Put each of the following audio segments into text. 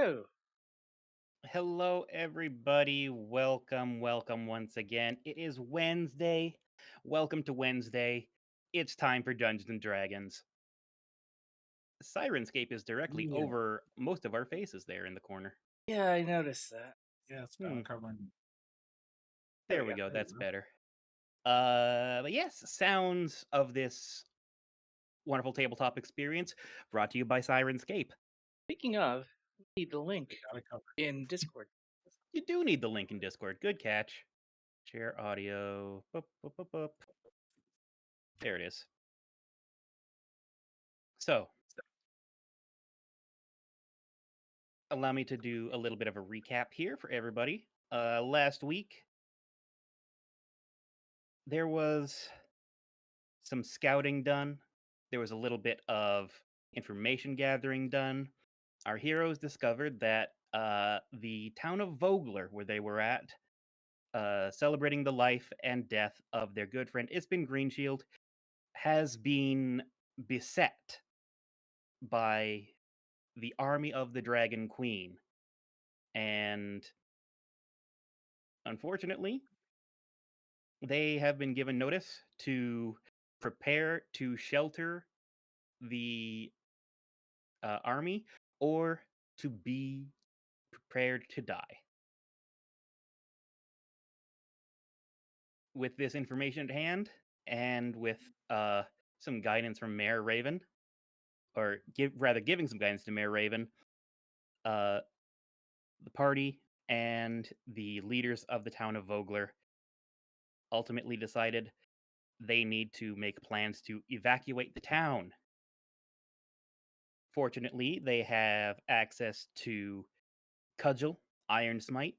Hello. Hello, everybody. Welcome once again. It is Wednesday. Welcome to Wednesday. It's time for Dungeons and Dragons. Sirenscape is directly Yeah. over most of our faces there in the corner. Yeah, I noticed that. Yeah, it's Hmm, covering. there we go. There you That's go. better. But yes, sounds of this wonderful tabletop experience brought to you by Sirenscape. Speaking of, we need the link Got it covered. in Discord. You do need the link in Discord. Good catch. Share audio. Boop, boop, boop, boop. There it is. So, allow me to do a little bit of a recap here for everybody. Last week, there was some scouting done. There was a little bit of information gathering done. Our heroes discovered that the town of Vogler, where they were at, celebrating the life and death of their good friend Ispin Greenshield, has been beset by the army of the Dragon Queen. And unfortunately, they have been given notice to prepare to shelter the army or to be prepared to die. With this information at hand, and with some guidance from Mayor Raven, or giving some guidance to Mayor Raven, uh, the party and the leaders of the town of Vogler ultimately decided they need to make plans to evacuate the town. Fortunately, they have access to Cudgel, Iron Smite,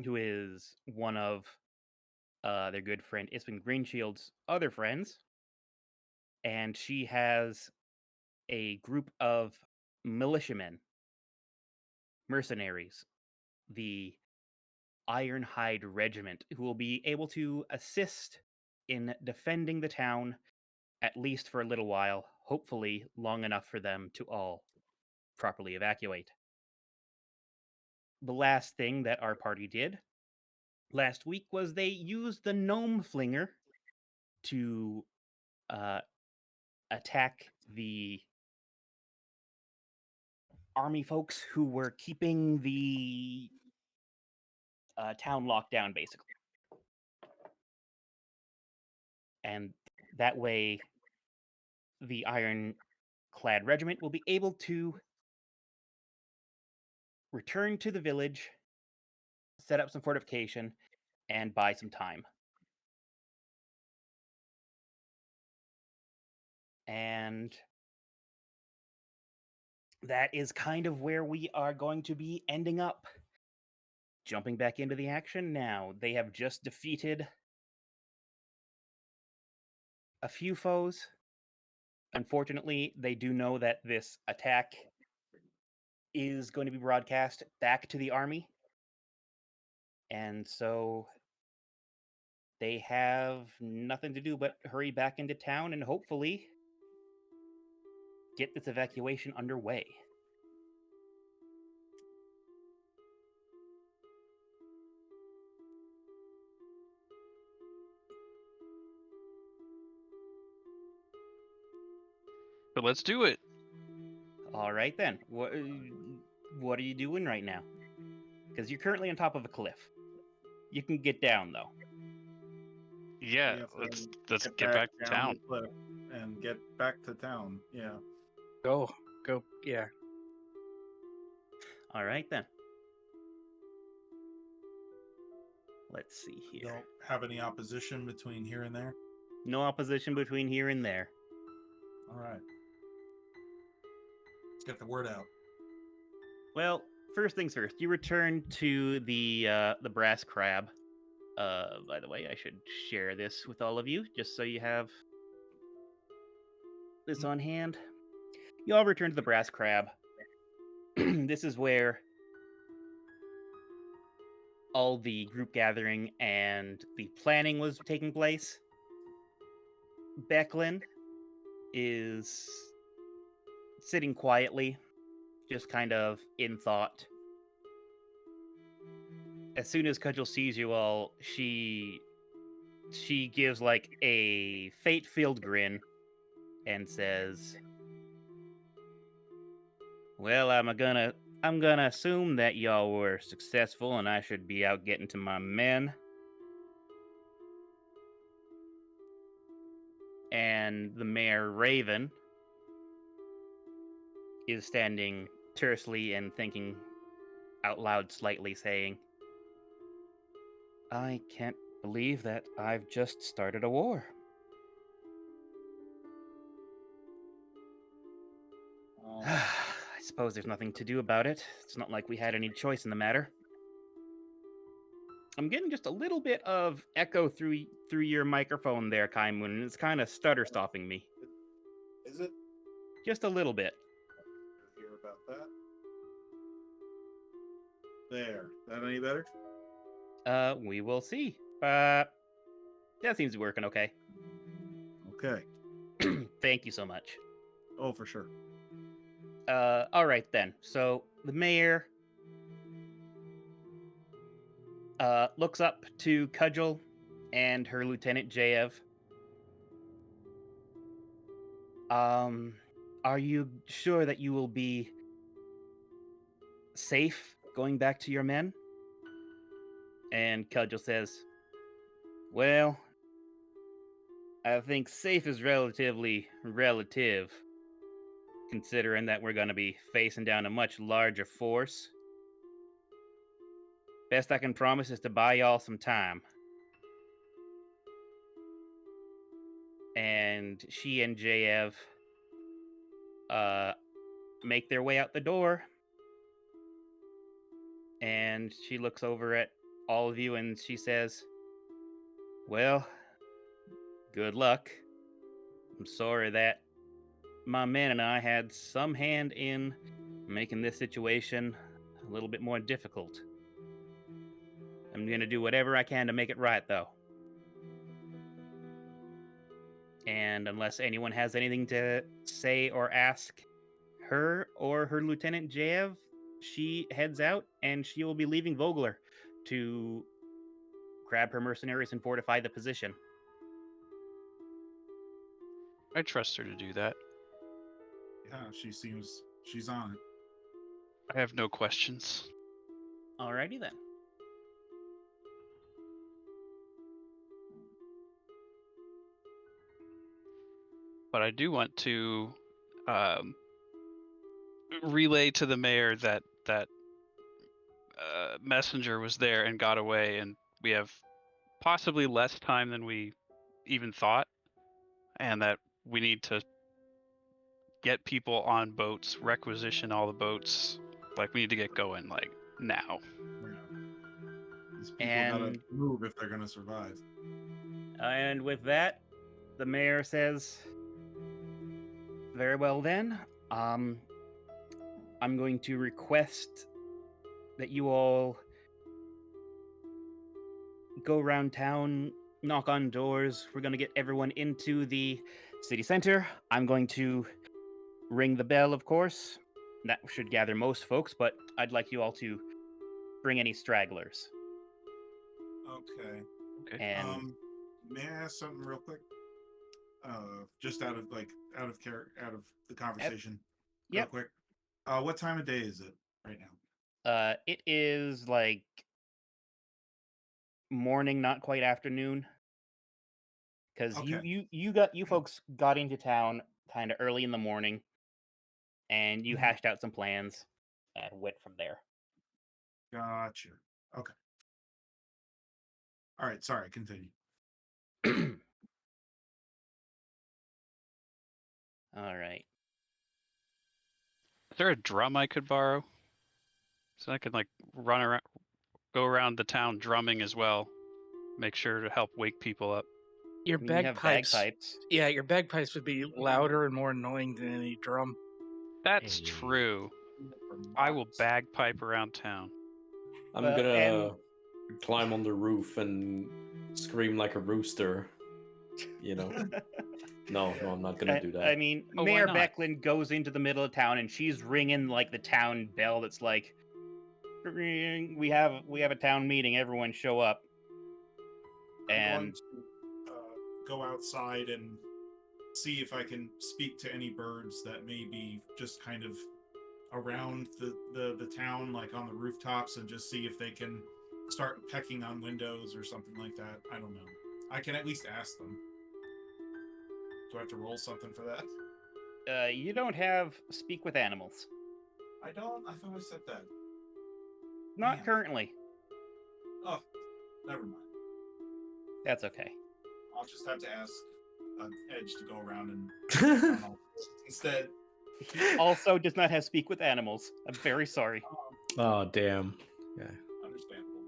who is one of their good friend Ispin Greenshield's other friends, and she has a group of militiamen, mercenaries, the Ironhide Regiment, who will be able to assist in defending the town at least for a little while, hopefully long enough for them to all properly evacuate. The last thing that our party did last week was they used the gnome flinger to uh, attack the army folks who were keeping the town locked down, basically. And that way, the ironclad regiment will be able to return to the village, set up some fortification, and buy some time. And that is kind of where we are going to be ending up. Jumping back into the action now, they have just defeated a few foes. Unfortunately, they do know that this attack is going to be broadcast back to the army. And so they have nothing to do but hurry back into town and hopefully get this evacuation underway. So let's do it. All right then. What are you doing right now? Because you're currently on top of a cliff. You can get down though. Yeah, Yeah, let's get back to down town. the cliff and get back to town. Yeah. Go. Yeah. All right then. Let's see here. Don't have any opposition between here and there. No opposition between here and there. All right. Let's get the word out. Well, first things first. You return to the brass crab. By the way, I should share this with all of you just so you have this on hand. You all return to the brass crab. This is where all the group gathering and the planning was taking place. Becklin is sitting quietly, just kind of in thought. As soon as Cudgel sees you all, she gives like a fate-filled grin and says, "Well, I'm gonna assume that y'all were successful, and I should be out getting to my men." And the mayor Raven is standing tersely and thinking out loud slightly, saying, "I can't believe that I've just started a war." I suppose there's nothing to do about it. It's not like we had any choice in the matter. I'm getting just a little bit of echo through your microphone there, KyMoon, and it's kind of stutter stopping me. Is it? Just a little bit. Hear about that? There. That any better? We will see. That seems to be working okay. Okay. Thank you so much. Oh, for sure. All right then. So the mayor looks up to Cudgel and her lieutenant Jayev. Are you sure that you will be safe going back to your men? And Cudgel says, "Well, I think safe is relatively relative, considering that we're going to be facing down a much larger force. Best I can promise is to buy y'all some time." And she and Jayev make their way out the door. And she looks over at all of you and she says, "Well, good luck. I'm sorry that my men and I had some hand in making this situation a little bit more difficult. I'm going to do whatever I can to make it right, though. And unless anyone has anything to say or ask her or her Lieutenant Jayev, she heads out and she will be leaving Vogler to grab her mercenaries and fortify the position." I trust her to do that. Yeah, she's on it. I have no questions. Alrighty then. But I do want to relay to the mayor that messenger was there and got away, and we have possibly less time than we even thought, and that we need to get people on boats, requisition all the boats. Like, we need to get going, like, now. Yeah. These people gotta And move if they're gonna survive. And with that, the mayor says, "Very well then. I'm going to request that you all go around town, knock on doors. We're going to get everyone into the city center. I'm going to ring the bell, of course. That should gather most folks, but I'd like you all to bring any stragglers." Okay. Okay. And May I ask something real quick? Just out of the conversation. Real yep. quick. What time of day is it right now? It is like morning, not quite afternoon. Because Okay. you folks got into town kind of early in the morning, and you Mhm. hashed out some plans and went from there. Gotcha. Okay. All right. Sorry. Continue. All right. Is there a drum I could borrow? So I could, like, go around the town drumming as well. Make sure to help wake people up. Your I mean, you have bagpipes. bagpipes. Yeah, your bagpipes would be louder and more annoying than any drum. That's Hey. true. I will bagpipe around town. I'm Well, gonna climb on the roof and scream like a rooster. You know. No, no, I'm not gonna do that. I mean, Oh, why Mayor not? Becklin goes into the middle of town and she's ringing like the town bell that's like, "Ring, we have a town meeting. Everyone show up." I'm going And to go outside and see if I can speak to any birds that may be just kind of around the town, like on the rooftops, and just see if they can start pecking on windows or something like that. I don't know. I can at least ask them. Do I have to roll something for that? you don't have speak with animals. I don't. I thought I said that. Not Man. currently. Oh, never mind. That's okay. I'll just have to ask Edge to go around and instead. He also does not have speak with animals. I'm very sorry. Oh, damn. Yeah. Understandable.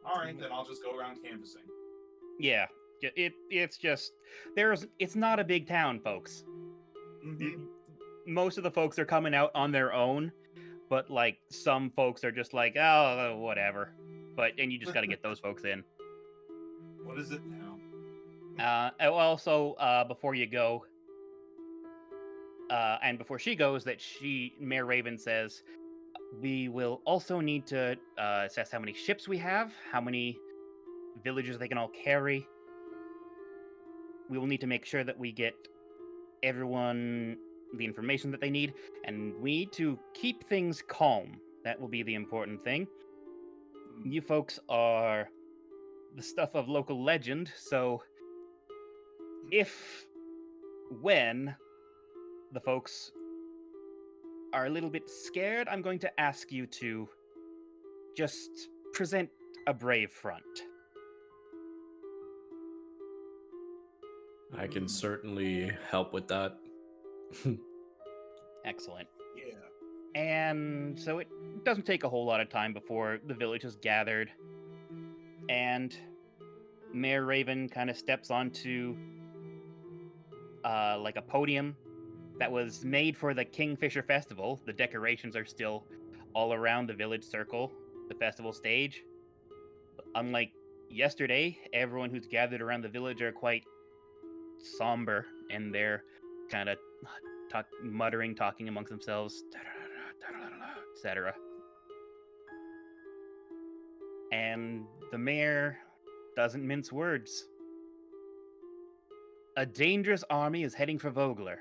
All right, then I'll just go around canvassing. Yeah, it's just it's not a big town, folks. Mm-hmm. Most of the folks are coming out on their own, but like some folks are just like, oh, whatever. And you just got to get those folks in. What is it now? Also, before you go, and before she goes, Mayor Raven says, we will also need to assess how many ships we have, how many villages they can all carry. We will need to make sure that we get everyone the information that they need, and we need to keep things calm. That will be the important thing. You folks are the stuff of local legend, so when the folks are a little bit scared, I'm going to ask you to just present a brave front. I can certainly help with that. Excellent. Yeah. And so it doesn't take a whole lot of time before the village is gathered, and Mayor Raven kind of steps onto like a podium that was made for the Kingfisher Festival. The decorations are still all around the village circle, the festival stage. Unlike yesterday, everyone who's gathered around the village are quite somber, and they're kind of muttering, talking amongst themselves, etc. And the mayor doesn't mince words. A dangerous army is heading for Vogler.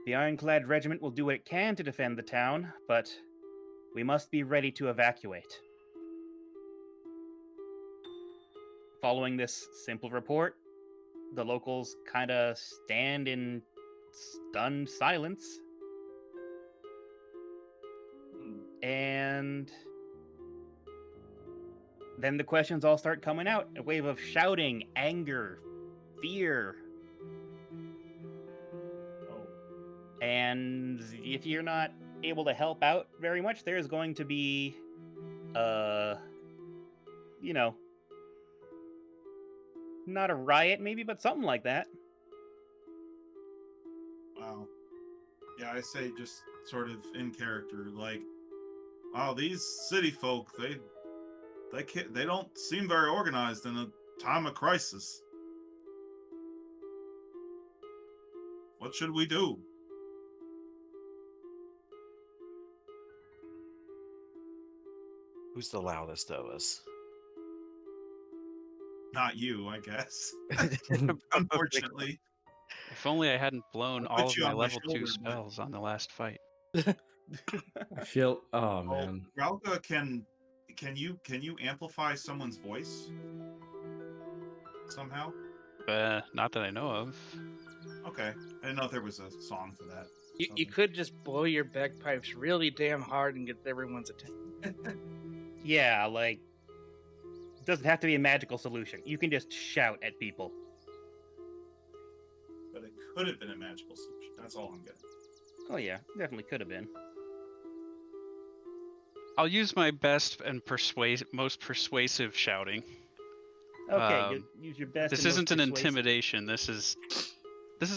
The Ironclad Regiment will do what it can to defend the town, but we must be ready to evacuate. Following this simple report, the locals kind of stand in stunned silence. And then the questions all start coming out. A wave of shouting, anger, fear. And if you're not able to help out very much, there's going to be, not a riot maybe, but something like that. Wow. Yeah, I say just sort of in character, like, wow, these city folk, they don't seem very organized in a time of crisis. What should we do? Who's the loudest of us? Not you, I guess. Unfortunately. If only I hadn't blown I'll all put of you my on my level 2 shoulder, but- spells on the last fight. I feel. Oh man. Rowlga, can you amplify someone's voice somehow? Not that I know of. Okay, I didn't know if there was a song for that. You could just blow your bagpipes really damn hard and get everyone's attention. Yeah, like, it doesn't have to be a magical solution. You can just shout at people. But it could have been a magical solution. That's all I'm getting. Oh yeah, definitely could have been. I'll use my best and most persuasive shouting. Okay, use your best. This and most isn't an persuasive. intimidation. This is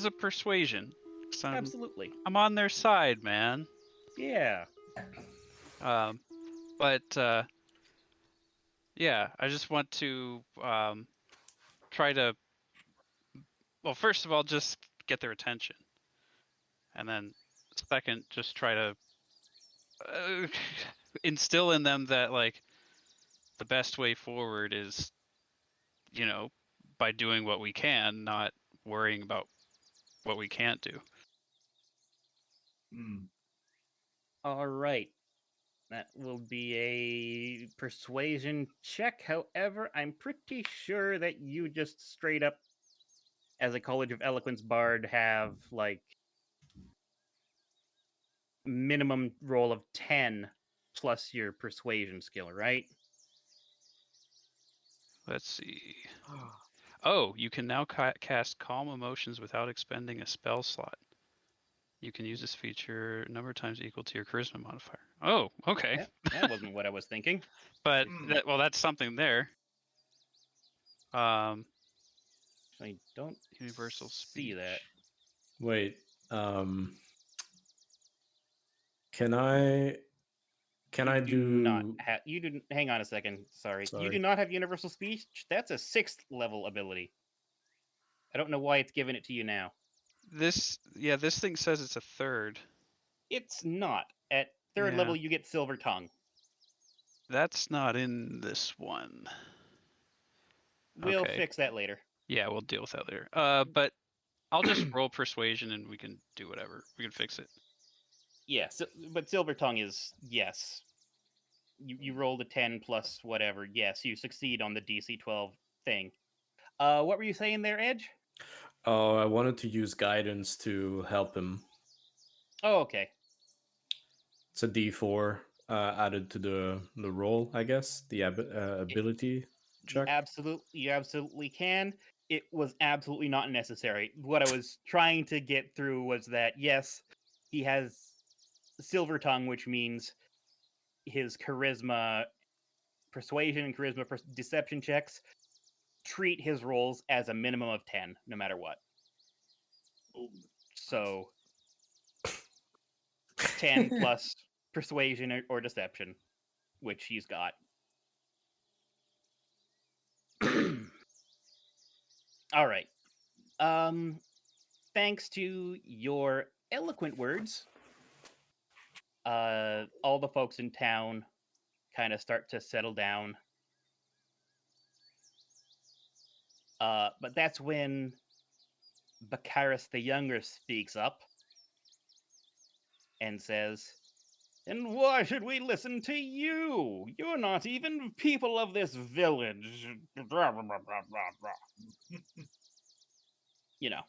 a persuasion. 'Cause Absolutely. I'm on their side, man. Yeah. Yeah, I just want to try to Well, first of all, just get their attention, and then second, just try to instill in them that like the best way forward is, by doing what we can, not worrying about what we can't do. All right. That will be a persuasion check. However, I'm pretty sure that you just straight up, as a College of Eloquence bard, have like minimum roll of 10 plus your persuasion skill, right? Let's see. Oh, you can now cast Calm Emotions without expending a spell slot. You can use this feature a number of times equal to your charisma modifier. Oh, okay. That wasn't what I was thinking. But that's something there. I don't Universal see speech. that. Wait. Can I do? You didn't. Hang on a second. Sorry. You do Sorry. not have universal speech. That's a 6th level ability. I don't know why it's giving it to you now. This thing says it's a 3rd. It's not. At 3rd level, you get Silver Tongue. That's not in this one. We'll Okay. fix that later. Yeah, we'll deal with that later. But I'll just roll persuasion and we can do whatever. We can fix it. Yeah, but Silver Tongue is yes. You rolled a 10 plus whatever. Yes, you succeed on the DC 12 thing. What were you saying there, Edge? Oh, I wanted to use guidance to help him. Oh, okay. It's a D4 added to the roll, I guess. The ability check. You absolutely can. It was absolutely not necessary. What I was trying to get through was that yes, he has Silver Tongue, which means his charisma, persuasion, and charisma deception checks treat his rolls as a minimum of 10, no matter what. So 10 plus persuasion or deception, which he's got. All right. Thanks to your eloquent words, all the folks in town kind of start to settle down. But that's when Baccharis the Younger speaks up and says, "And why should we listen to you? You're not even people of this village." You know.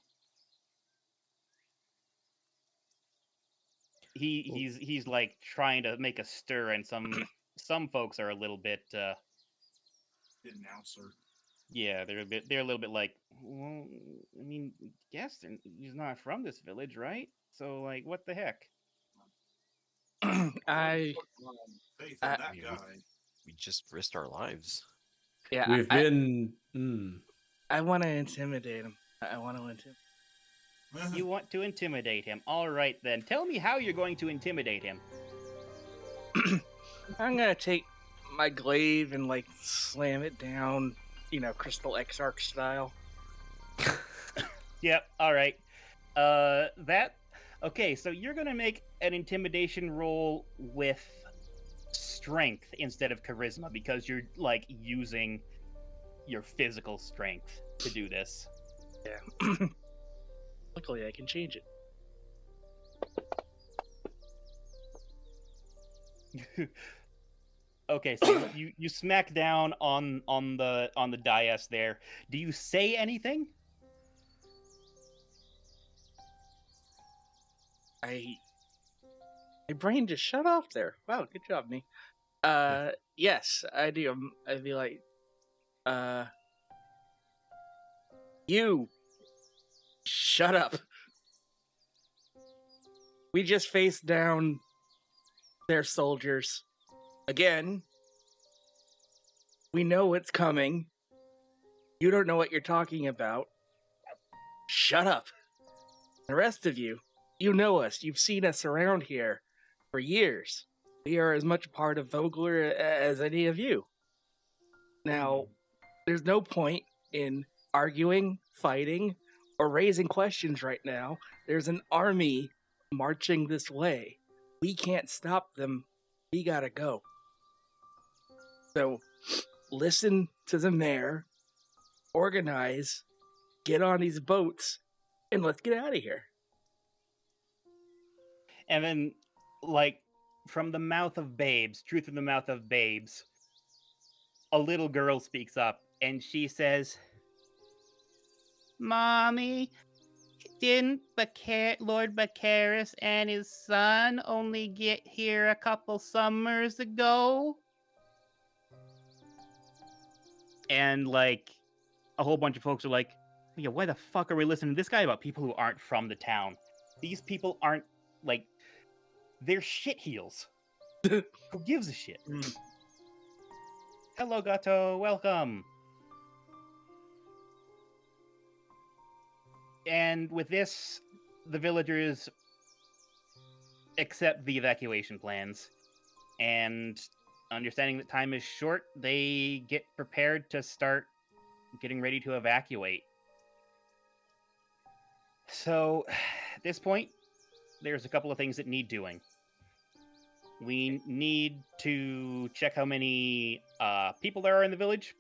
He's like trying to make a stir, and some folks are a little bit Announcer. yeah, they're a little bit like, well, I mean, guess he's not from this village, right? So like, what the heck? Faith in that guy. We just risked our lives. Yeah, We've been. I want to intimidate him. I want to intimidate. You want to intimidate him? All right, then. Tell me how you're going to intimidate him. I'm gonna take my glaive and like slam it down, Crystal Exarch style. Yep. All right. Okay. So you're gonna make an intimidation roll with strength instead of charisma because you're like using your physical strength to do this. Yeah. Luckily, I can change it. Okay, so you smack down on the dais there. Do you say anything? My brain just shut off there. Wow, good job, me. Yes, I do. I'd be like, you shut up. We just faced down their soldiers. Again, we know what's coming. You don't know what you're talking about. Shut up. The rest of you, you know us. You've seen us around here for years. We are as much a part of Vogler as any of you. Now, there's no point in arguing, fighting, or raising questions right now. There's an army marching this way. We can't stop them. We gotta go. So listen to the mayor, organize, get on these boats, and let's get out of here. And then, like, from the mouth of babes, truth from the mouth of babes, a little girl speaks up and she says, Mommy, didn't Lord Bacaris and his son only get here a couple summers ago? And, like, a whole bunch of folks are like, yeah, why the fuck are we listening to this guy about people who aren't from the town? These people aren't, like, they're shitheels. Who gives a shit? Hello, Gato. Welcome. And with this, the villagers accept the evacuation plans. And understanding that time is short, they get prepared to start getting ready to evacuate. So, at this point, there's a couple of things that need doing. We need to check how many people there are in the village,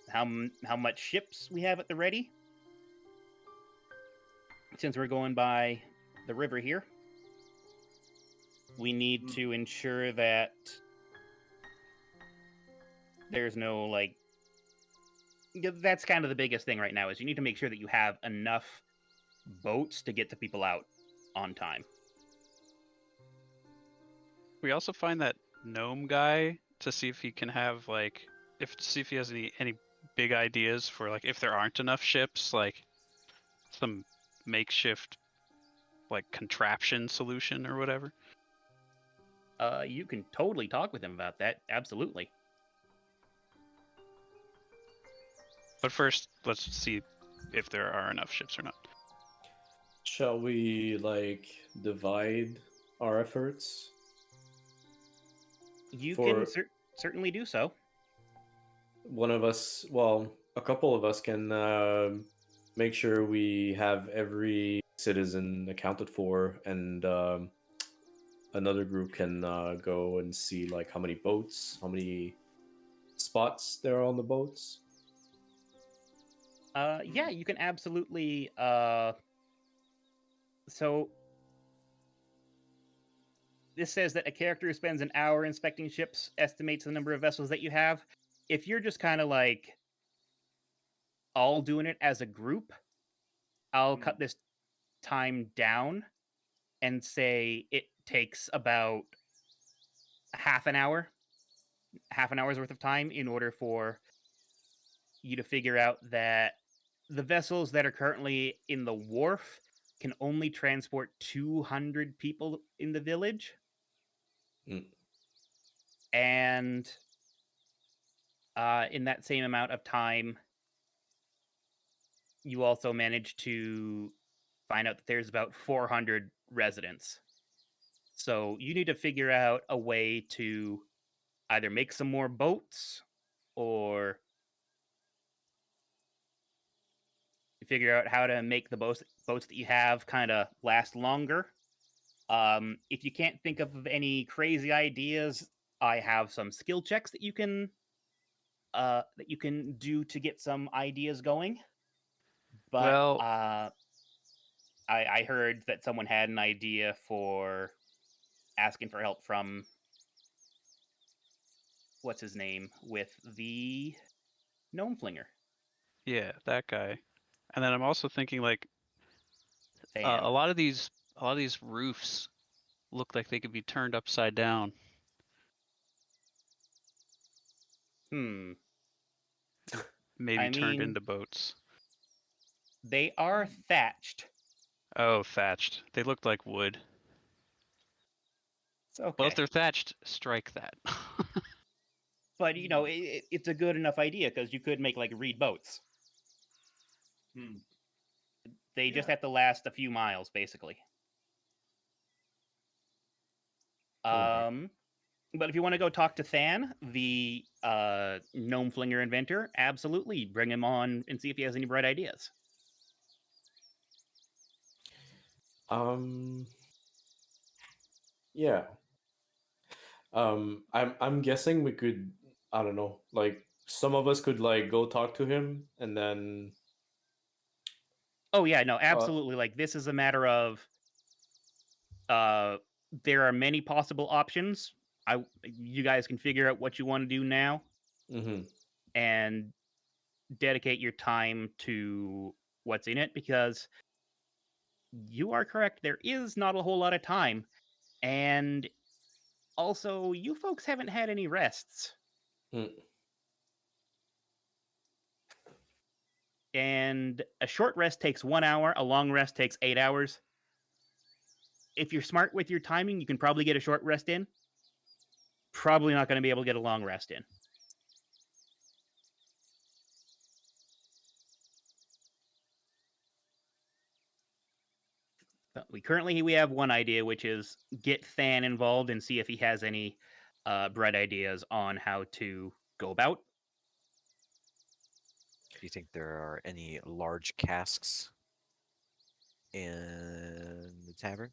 how much ships we have at the ready, since we're going by the river here. We need to ensure that there's no, like... That's kind of the biggest thing right now, is you need to make sure that you have enough boats to get the people out on time. We also find that gnome guy to see if he can have, like, see if he has any big ideas for, like, if there aren't enough ships, like some makeshift, like, contraption solution or whatever. You can totally talk with him about that. Absolutely. But first, let's see if there are enough ships or not. Shall we, like, divide our efforts? You For- can certainly do so. One of us, well, a couple of us can make sure we have every citizen accounted for, and another group can go and see, like, how many boats, how many spots there are on the boats. Yeah, you can absolutely. So this says that a character who spends an hour inspecting ships estimates the number of vessels that you have. If you're just kind of like all doing it as a group, I'll cut this time down and say it takes about half an hour's worth of time in order for you to figure out that the vessels that are currently in the wharf can only transport 200 people in the village. And in that same amount of time, you also manage to find out that there's about 400 residents. So you need to figure out a way to either make some more boats or figure out how to make the boats that you have kind of last longer. If you can't think of any crazy ideas, I have some skill checks that you can do to get some ideas going. But Well, I heard that someone had an idea for asking for help from what's his name with the gnome flinger. yeah, that guy. And then I'm also thinking, like, Fan. a lot of these roofs look like they could be turned upside down. Maybe turned into boats. They are thatched. Oh, thatched. They looked like wood. It's okay. Well, if they're thatched, strike that. But, you know, it's a good enough idea because you could make, like, reed boats. They just have to last a few miles, basically. Okay. But if you want to go talk to Than, the gnome flinger inventor, absolutely bring him on and see if he has any bright ideas. Yeah. I'm guessing we could, I don't know, like some of us could like go talk to him and then Oh yeah, no, absolutely. Like this is a matter of uh there are many possible options. You guys can figure out what you want to do now mhm. and dedicate your time to what's in it because you are correct. There is not a whole lot of time. And also, you folks haven't had any rests. Mm. And a short rest takes 1 hour, a long rest takes 8 hours. If you're smart with your timing, you can probably get a short rest in. Probably not going to be able to get a long rest in. But we have one idea, which is get Than involved and see if he has any bright ideas on how to go about. Do you think there are any large casks in the tavern?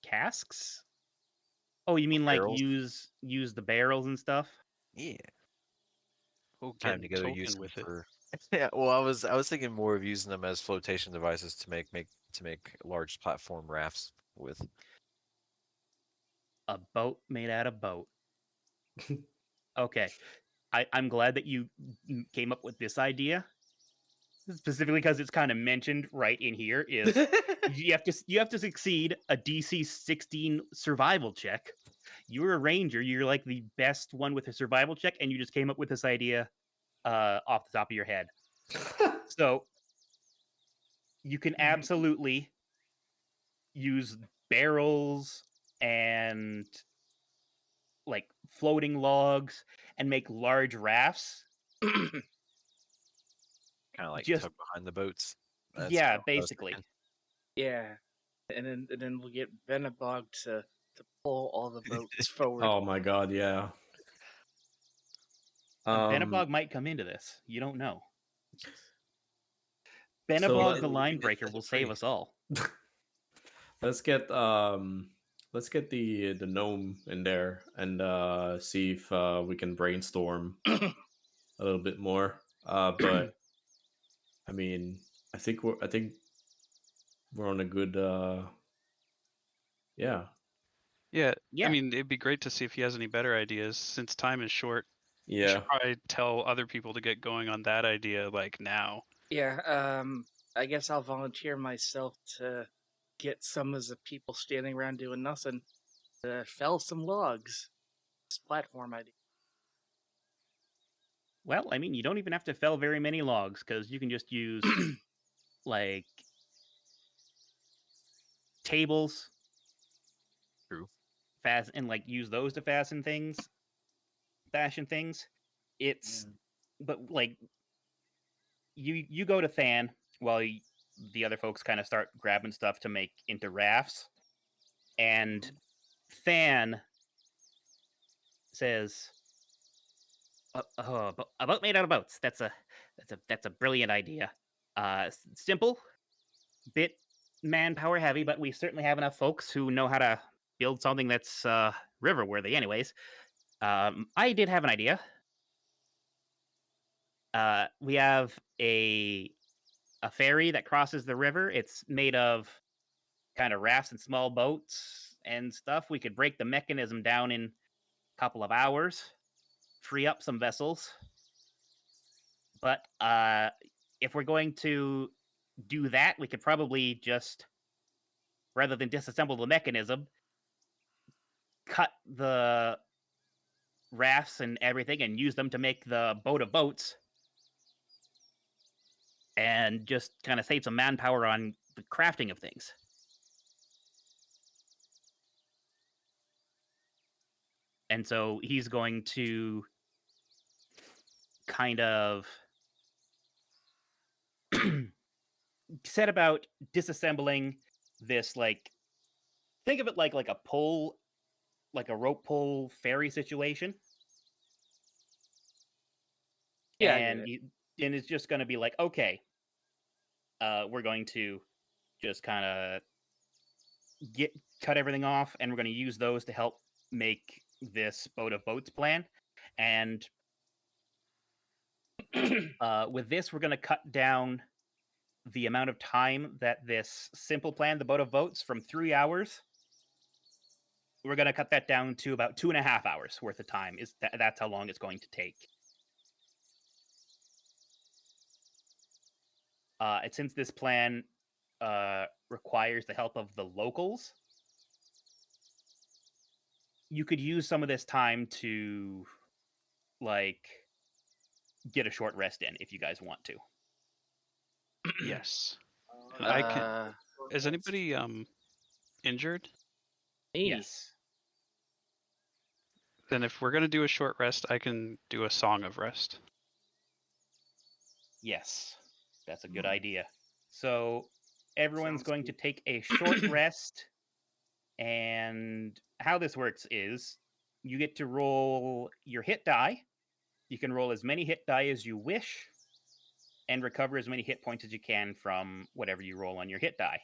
Casks? Oh, you mean like Barrels? use the barrels and stuff? Yeah. We'll get Time to go use token them with it. for. Yeah. Well, I was thinking more of using them as flotation devices to make large platform rafts with. A boat made out of boat. Okay. I'm glad that you came up with this idea. Specifically because it's kind of mentioned right in here is you have to succeed a DC 16 survival check. You're a ranger, you're like the best one with a survival check, and you just came up with this idea off the top of your head. So you can absolutely use barrels and like floating logs and make large rafts. Kind of like Just tug behind the boats. That's yeah, kind of what I was basically. thinking. Yeah, and then we'll get Benabog to pull all the boats forward. Oh my god, yeah. Benabog might come into this. You don't know. So Benabog the We line can breaker set will it save free. us all. let's get the gnome in there and see if we can brainstorm a little bit more. But I mean, I think we're on a good yeah. Yeah, I Yeah. mean, it'd be great to see if he has any better ideas. Since time is short, we Yeah. should probably tell other people to get going on that idea like now. Yeah, I guess I'll volunteer myself to get some of the people standing around doing nothing to fell some logs. This platform idea. Well, I mean, you don't even have to fell very many logs because you can just use like tables, True. and like use those to fashion things. It's but like you go to Than while the other folks kind of start grabbing stuff to make into rafts, and Than says, a boat made out of boats. That's a brilliant idea. Simple, bit manpower heavy, but we certainly have enough folks who know how to build something that's river worthy. Anyways, I did have an idea. We have a ferry that crosses the river. It's made of kind of rafts and small boats and stuff. We could break the mechanism down in a couple of hours, free up some vessels. But if we're going to do that, we could probably just, rather than disassemble the mechanism, cut the rafts and everything and use them to make the boat of boats and just kind of save some manpower on the crafting of things. And so he's going to kind of set about disassembling this, like, think of it like a pull, like a rope pull ferry situation. Yeah, I get And it. and it's just going to be like, okay, we're going to just kind of cut everything off, and we're going to use those to help make this boat of boats plan. And with this, we're going to cut down the amount of time that this simple plan, the boat of boats, from 3 hours. We're going to cut that down to about 2.5 hours worth of time. That's how long it's going to take. And since this plan requires the help of the locals, you could use some of this time to, like, get a short rest in if you guys want to. Yes. And I can. Is anybody injured? Me. Yes. Then if we're gonna do a short rest, I can do a song of rest. Yes. That's a good idea. So everyone's Sounds going to take a short rest. And how this works is you get to roll your hit die. You can roll as many hit die as you wish and recover as many hit points as you can from whatever you roll on your hit die.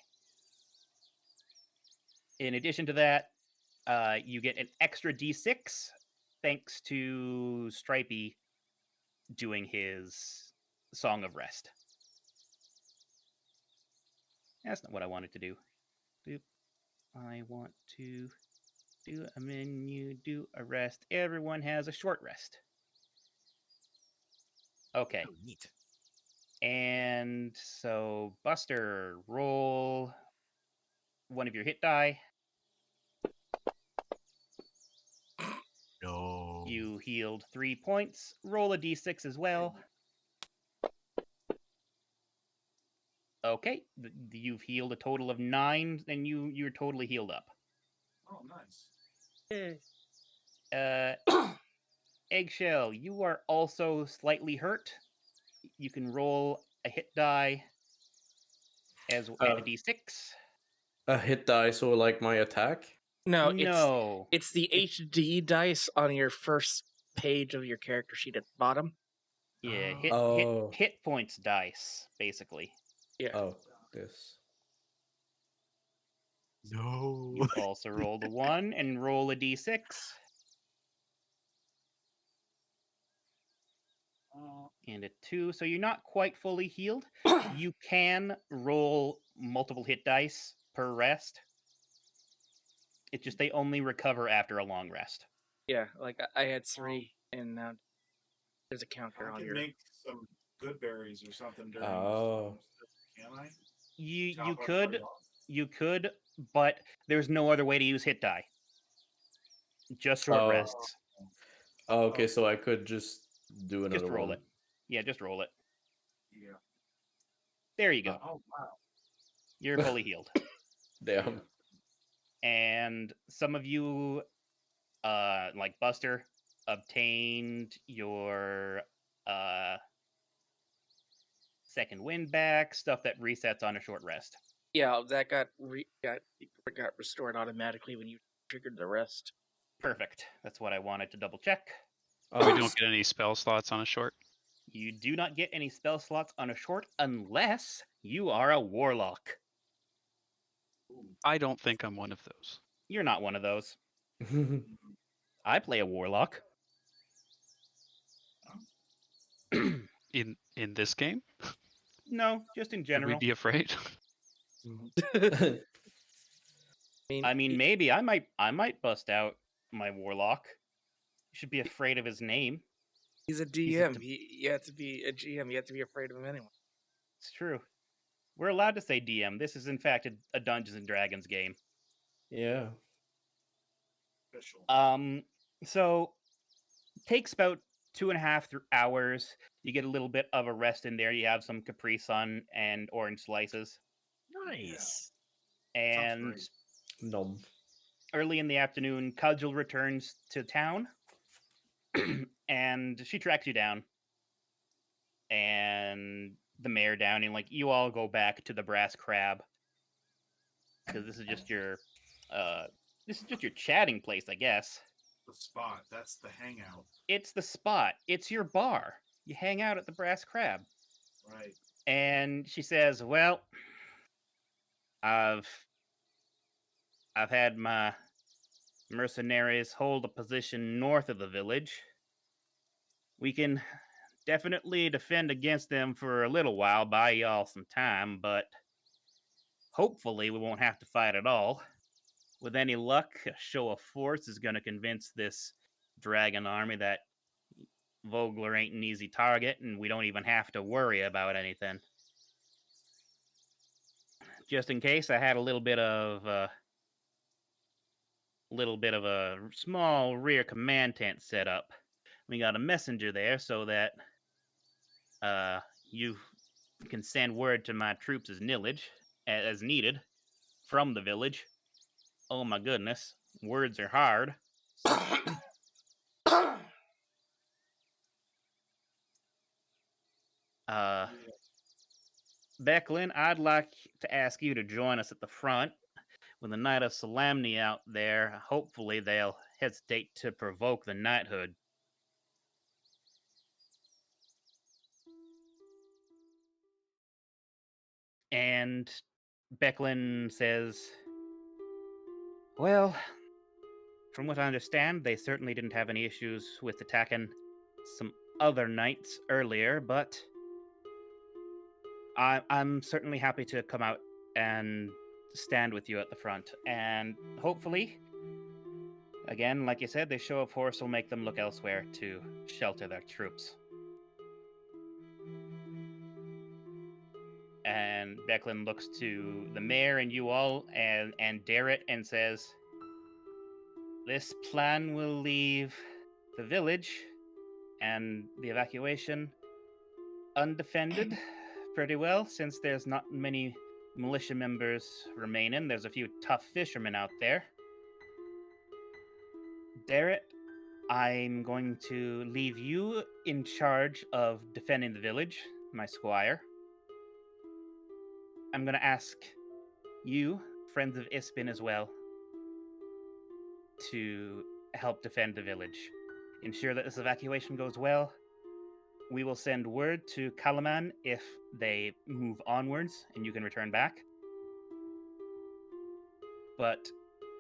In addition to that, you get an extra d6 thanks to Stripey doing his Song of Rest. That's not what I wanted to do. Boop. I want to do a menu, do a rest. Everyone has a short rest. Okay. Oh, neat. And so, Buster, roll one of your hit die. No. You healed 3 points. Roll a d6 as well. Okay, you've healed a total of 9, and you're totally healed up. Oh, nice. Eggshell, you are also slightly hurt. You can roll a hit die as and a d6. A hit die, so like my attack. No, No. it's the HD dice on your first page of your character sheet at the bottom. Yeah, Oh. hit points dice, basically. Yeah. Oh, this. No. You also roll the 1 and roll a d6. And a 2, so you're not quite fully healed. You can roll multiple hit dice per rest. It's just they only recover after a long rest. Yeah, like I had 3, and now there's a counter I on can your. make some good berries or something during Oh. this. Can I? You Top could, everybody off? but there's no other way to use hit die. Just short Oh. rests. Oh, okay, so I could just do another Just roll one. it. Yeah, just roll it. Yeah. There you go. Oh wow. You're fully healed. Damn. And some of you, like Buster, obtained your second wind back, stuff that resets on a short rest. Yeah, that got restored automatically when you triggered the rest. Perfect. That's what I wanted to double check. We don't get any spell slots on a short. You do not get any spell slots on a short unless you are a warlock. I don't think I'm one of those. You're not one of those. I play a warlock. In this game? No, just in Should general. we be afraid? I mean, maybe I might bust out my warlock. You should be afraid of his name. He's a DM. You have to be a GM. You have to be afraid of him anyway. It's true. We're allowed to say DM. This is in fact a Dungeons and Dragons game. Yeah. Official. So takes about 2.5 hours. You get a little bit of a rest in there. You have some Capri Sun and orange slices. Nice. And great. Nom. early in the afternoon, Cudgel returns to town. And she tracks you down. And the mayor down, and like you all go back to the Brass Crab. Because this is just your chatting place, I guess. The spot. That's the hangout. It's the spot. It's your bar. You hang out at the Brass Crab. Right. And she says, well, I've had my mercenaries hold a position north of the village. We can definitely defend against them for a little while, buy y'all some time, but hopefully we won't have to fight at all. With any luck, a show of force is going to convince this dragon army that Vogler ain't an easy target, and we don't even have to worry about anything. Just in case, I had a little bit of a small rear command tent set up. We got a messenger there so that you can send word to my troops as needed from the village. Oh my goodness, words are hard. Becklin, I'd like to ask you to join us at the front. With the Knight of Solemnity out there, hopefully they'll hesitate to provoke the knighthood. And Becklin says, well, from what I understand, they certainly didn't have any issues with attacking some other knights earlier, but I'm certainly happy to come out and stand with you at the front. And hopefully, again, like you said, the show of force will make them look elsewhere to shelter their troops. And Becklin looks to the mayor and you all and Darrett and says, this plan will leave the village and the evacuation undefended pretty well, since there's not many militia members remaining. There's a few tough fishermen out there. Darrett, I'm going to leave you in charge of defending the village, my squire. I'm going to ask you, friends of Ispin as well, to help defend the village. Ensure that this evacuation goes well. We will send word to Kalaman if they move onwards and you can return back. But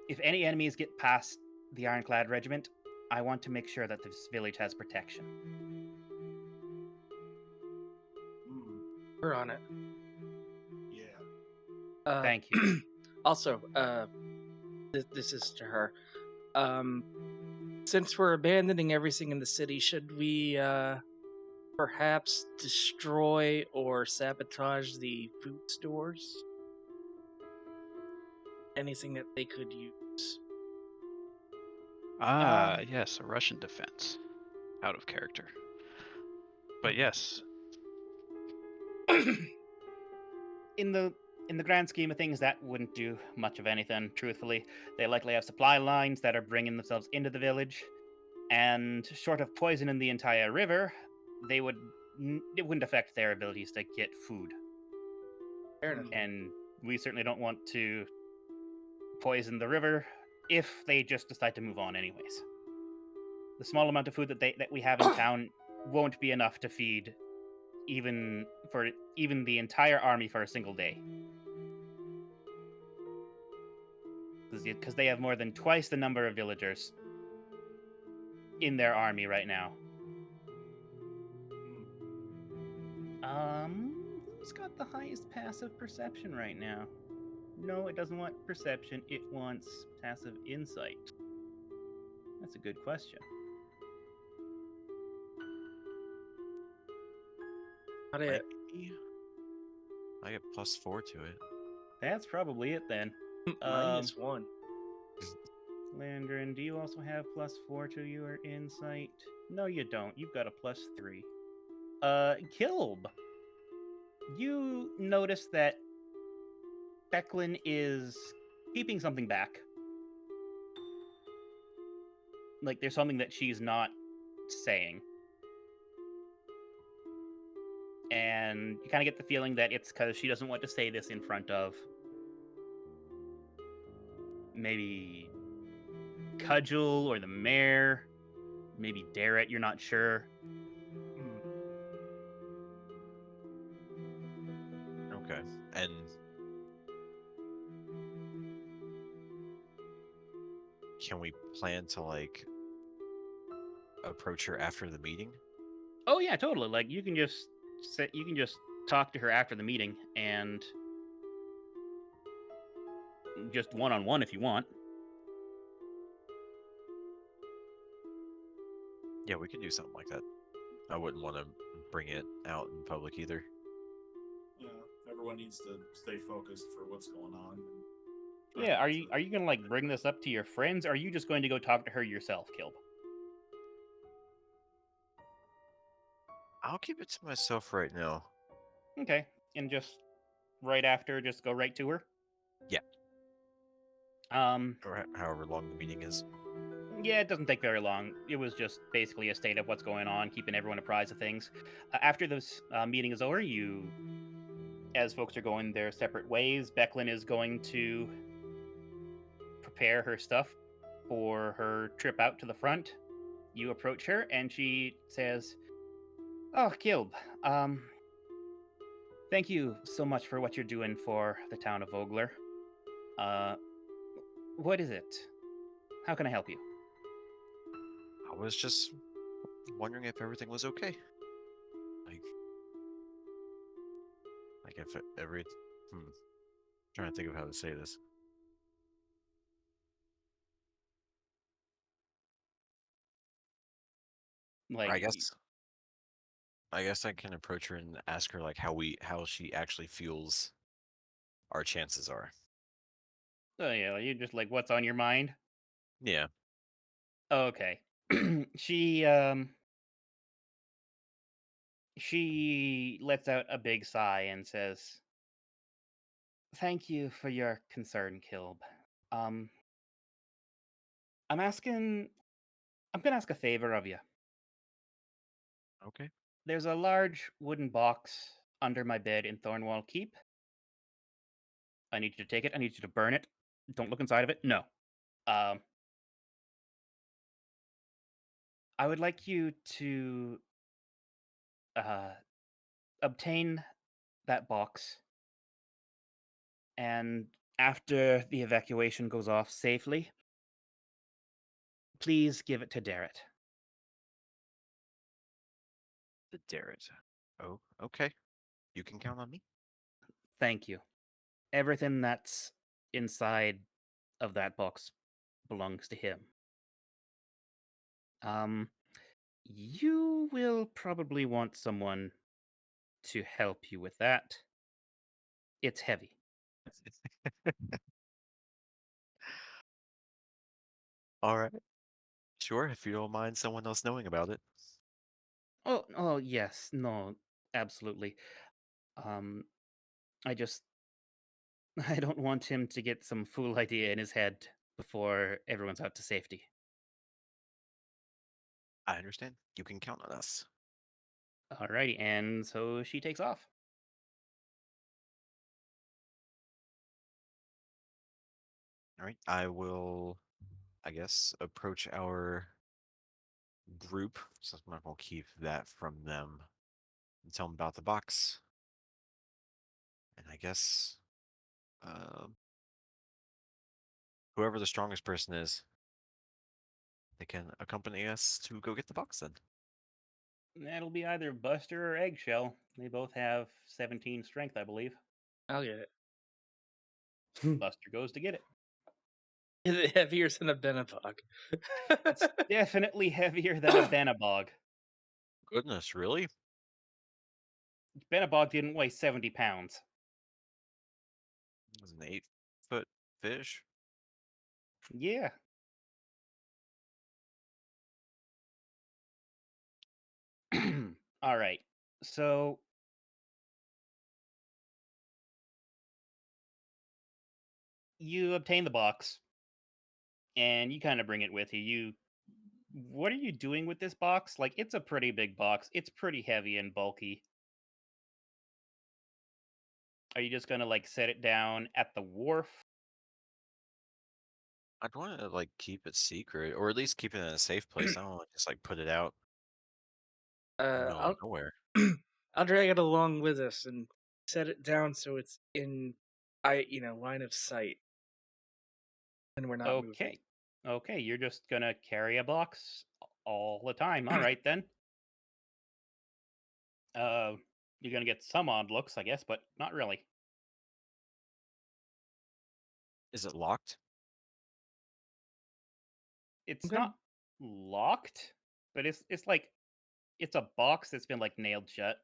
if any enemies get past the Ironclad Regiment, I want to make sure that this village has protection. We're on it. Yeah. Thank you. Also, this is to her. Since we're abandoning everything in the city, should we perhaps destroy or sabotage the food stores? Anything that they could use. Yes, a Russian defense. Out of character. But yes. In the grand scheme of things, that wouldn't do much of anything, truthfully. They likely have supply lines that are bringing themselves into the village, and short of poisoning the entire river, it wouldn't affect their abilities to get food. Fair enough. And we certainly don't want to poison the river if they just decide to move on anyways. The small amount of food that we have in town won't be enough to feed even the entire army for a single day. Because they have more than twice the number of villagers in their army right now. Who's got the highest passive perception right now? No, it doesn't want perception, it wants passive insight. That's a good question. Not it. I get +4 to it. That's probably it then. -1. Landrin, do you also have +4 to your insight? No, you don't. You've got a +3. Kilb, you notice that Becklin is keeping something back. Like, there's something that she's not saying. And you kind of get the feeling that it's because she doesn't want to say this in front of maybe Cudgel or the mayor, maybe Darrett, you're not sure. Okay. And can we plan to like approach her after the meeting? Oh yeah, totally. Like you can just talk to her after the meeting and just one-on-one if you want. Yeah, we could do something like that. I wouldn't want to bring it out in public either. Yeah, everyone needs to stay focused for what's going on. and Yeah, try are not you to- are you gonna like bring this up to your friends? Or are you just going to go talk to her yourself, Kilb? I'll keep it to myself right now. Okay, and just right after, just go right to her. Yeah. Um, Or however long the meeting is. yeah, it doesn't take very long. It was just basically a state of what's going on, keeping everyone apprised of things. After this meeting is over, as folks are going their separate ways, Becklin is going to prepare her stuff for her trip out to the front. You approach her, and she says, "Oh, Kilb, thank you so much for what you're doing for the town of Vogler. What is it? How can I help you?" I was just wondering if everything was okay. Like if every trying to think of how to say this. Like, I guess I can approach her and ask her like how she actually feels our chances are. oh yeah, you're just like, what's on your mind? Yeah. Okay. she she lets out a big sigh and says, "Thank you for your concern, Kilb. Um, I'm gonna ask a favor of you. Okay. There's a large wooden box under my bed in Thornwall Keep. I need you to take it. I need you to burn it. Don't look inside of it. No. Um, I would like you to uh, obtain that box, and after the evacuation goes off safely, please give it to Darrett." The Darrett. Oh, okay. You can count on me. Thank you. Everything that's inside of that box belongs to him. Um, you will probably want someone to help you with that. It's heavy. All right. Sure, if you don't mind someone else knowing about it. Oh, yes, no, absolutely. Um, I just, I don't want him to get some fool idea in his head before everyone's out to safety. I understand. You can count on us. Alrighty, and so she takes off. All right. I will, I guess, approach our group. So I'm not gonna keep that from them. And tell them about the box. And I guess um, whoever the strongest person is, they can accompany us to go get the box then. That'll be either Buster or Eggshell. They both have 17 strength, I believe. I'll get it. Buster goes to get it. Is it heavier than a Benabog? It's definitely heavier than a Benabog. Goodness, really? Benabog didn't weigh 70 pounds. It was an 8-foot fish. Yeah. All right. So you obtain the box and you kind of bring it with you. What are you doing with this box? Like, it's a pretty big box. It's pretty heavy and bulky. Are you just gonna like set it down at the wharf? I'd want to like keep it secret, or at least keep it in a safe place. I don't want to just like put it out in the middle of I'll nowhere. I'll drag it along with us and set it down so it's in line of sight, and we're not moving. Okay. Okay, you're just gonna carry a box all the time. All right then. You're gonna get some odd looks, I guess, but not really. Is it locked? It's Okay. not locked, but it's like it's a box that's been like nailed shut.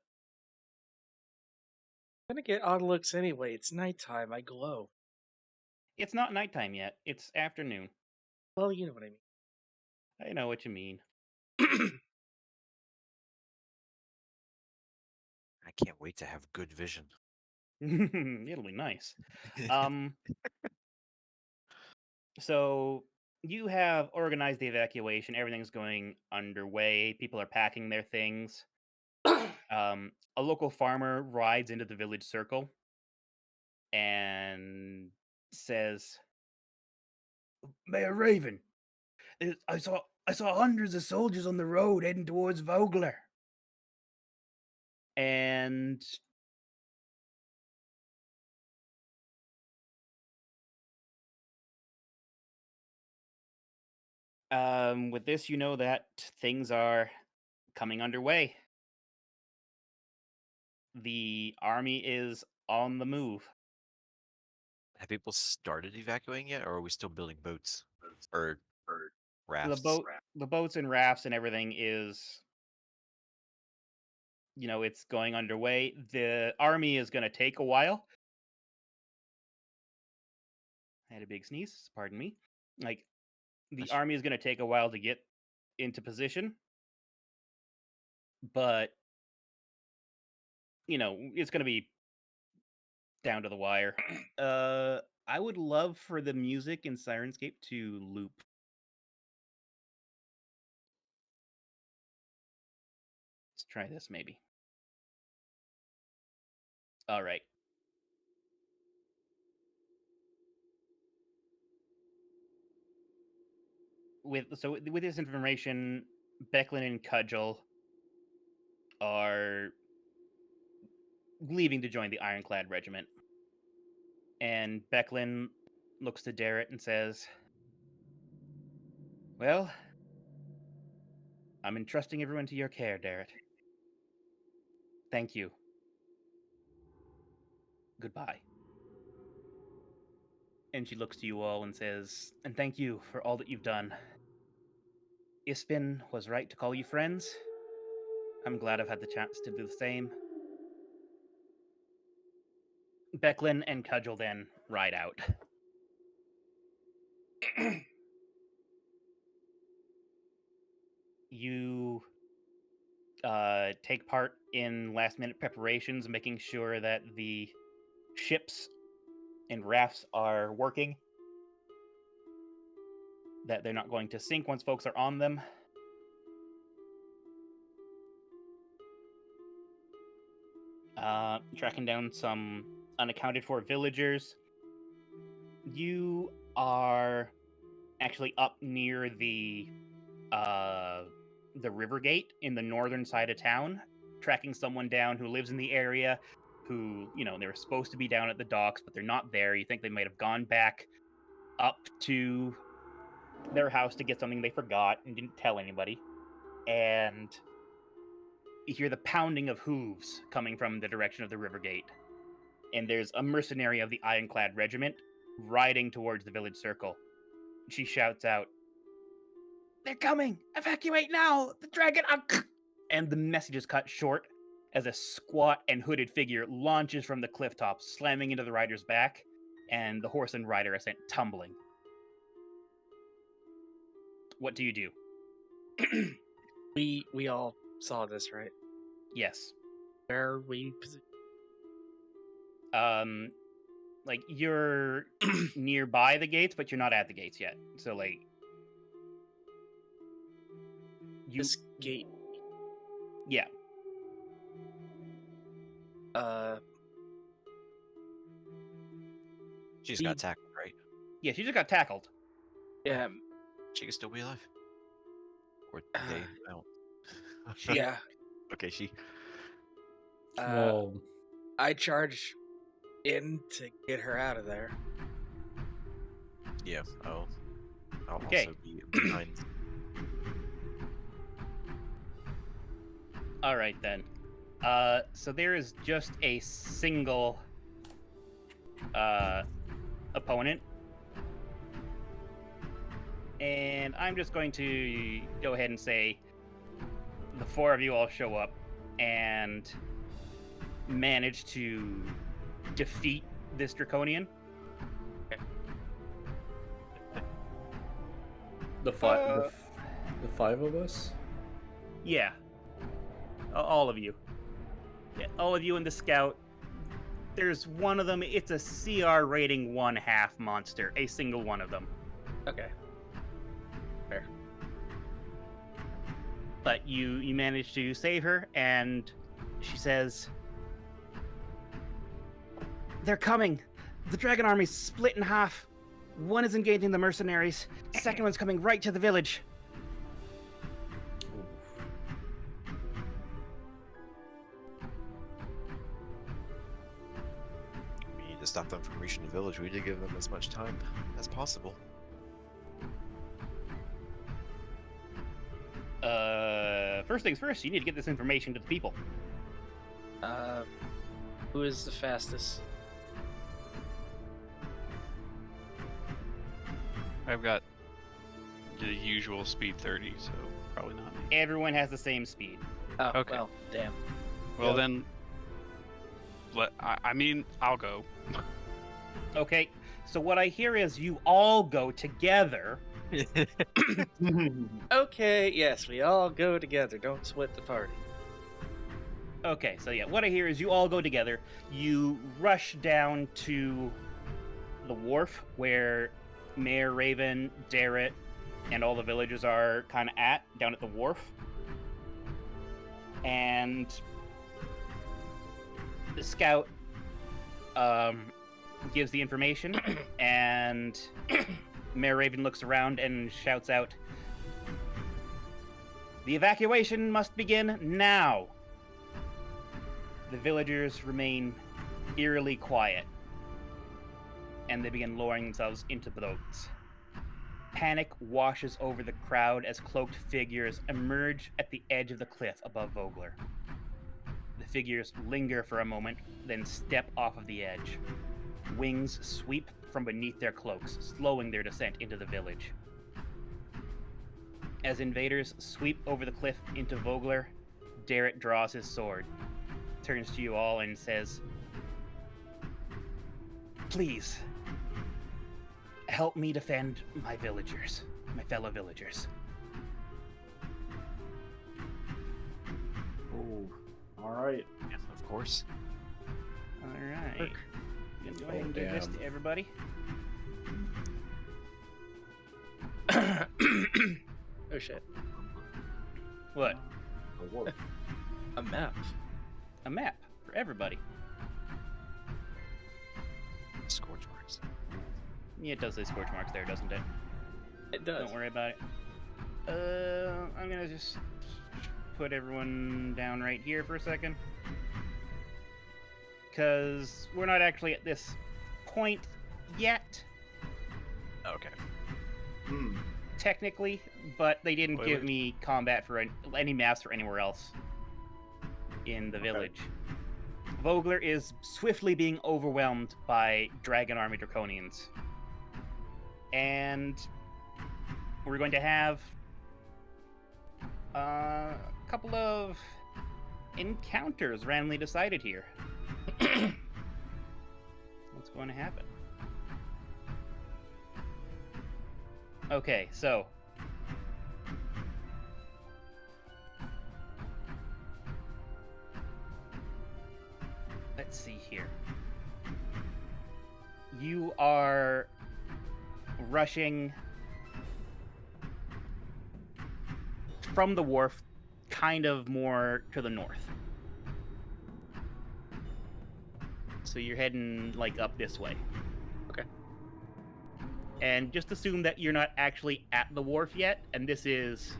I'm gonna get odd looks anyway. It's nighttime. I glow. It's not nighttime yet. It's afternoon. Well, you know what I I know what you mean. mean. I can't wait to have good vision. It'll be nice. Um, so you have organized the evacuation. Everything's going underway. People are packing their things. A local farmer rides into the village circle and says, "Mayor Raven, I saw hundreds of soldiers on the road heading towards Vogler." And with this, you know that things are coming underway. The army is on the move. Have people started evacuating yet, or are we still building boats or The rafts? the boats and rafts and everything is, it's going underway. The army is going to take a while. I had a big sneeze. Pardon me. Like the That's- army is going to take a while to get into position, but it's going to be down to the wire. I would love for the music in Sirenscape to loop. Let's try this maybe. All right. With this information, Becklin and Cudgel are leaving to join the Ironclad Regiment. And Becklin looks to Darrett and says, "Well, I'm entrusting everyone to your care, Darrett. Thank you. Goodbye." And she looks to you all and says, "And thank you for all that you've done. Ispin was right to call you friends. I'm glad I've had the chance to do the same." Becklin and Cudgel then ride out. You take part in last minute preparations, making sure that the ships and rafts are working, that they're not going to sink once folks are on them. Tracking down some unaccounted for villagers. You are actually up near the river gate in the northern side of town, tracking someone down who lives in the area, who, they were supposed to be down at the docks, but they're not there. You think they might have gone back up to their house to get something they forgot and didn't tell anybody. And you hear the pounding of hooves coming from the direction of the river gate. And there's a mercenary of the Ironclad Regiment riding towards the village circle. She shouts out, "They're coming! Evacuate now! The dragon!" And the message is cut short as a squat and hooded figure launches from the cliff top, slamming into the rider's back, and the horse and rider are sent tumbling. What do you do? we all saw this, right? Yes. Where are we? Like you're nearby the gates, but you're not at the gates yet. So like, This gate. Yeah. She just got tackled, right? Yeah, she just got tackled. Yeah. She can still be alive. Or they don't. Yeah. Okay, she. Well, I charge in to get her out of there. Yeah. Oh. I'll Okay. also be behind. All right then. So there is just a single opponent, and I'm just going to go ahead and say the four of you all show up and manage to defeat this draconian. The five of us. Yeah, all of you. Yeah, all of you in the scout. There's one of them. It's a CR rating 1/2 monster. A single one of them. Okay. Fair. But you manage to save her, and she says, "They're coming. The dragon army's split in half. One is engaging the mercenaries. Second one's coming right to the village." We need to stop them from reaching the village. We need to give them as much time as possible. First things first, you need to get this information to the people. Who is the fastest? I've got the usual speed 30, so probably not me. Everyone has the same speed. Oh, Okay. well, damn. Well Yep. then, I mean, I'll go. Okay, so what I hear is you all go together. Okay, yes, we all go together. Don't split the party. Okay, so yeah, what I hear is you all go together. You rush down to the wharf where Mayor Raven, Darrett, and all the villagers are kind of down at the wharf. And the scout gives the information, and Mayor Raven looks around and shouts out, "The evacuation must begin now!" The villagers remain eerily quiet, and they begin lowering themselves into the boats. Panic washes over the crowd as cloaked figures emerge at the edge of the cliff above Vogler. The figures linger for a moment, then step off of the edge. Wings sweep from beneath their cloaks, slowing their descent into the village. As invaders sweep over the cliff into Vogler, Darrett draws his sword, turns to you all and says, "Please, help me defend my villagers, my fellow villagers." Oh, all right. Yes, of course. All right. Work. I'm gonna go ahead and give this to everybody. Oh shit. What? A wolf. A map. A map for everybody. Scorch marks. Yeah, it does say scorch marks there, doesn't it? It does. Don't worry about it. I'm gonna just put everyone down right here for a second. Because we're not actually at this point yet, Okay. Hmm. technically, but they didn't Wait, give wait. me combat for any maps for anywhere else in the Okay. village. Vogler is swiftly being overwhelmed by Dragon Army Draconians. And we're going to have a couple of encounters randomly decided here. What's going to happen? Okay, so let's see here. You are rushing from the wharf, kind of more to the north. So you're heading like up this way. Okay. And just assume that you're not actually at the wharf yet, and this is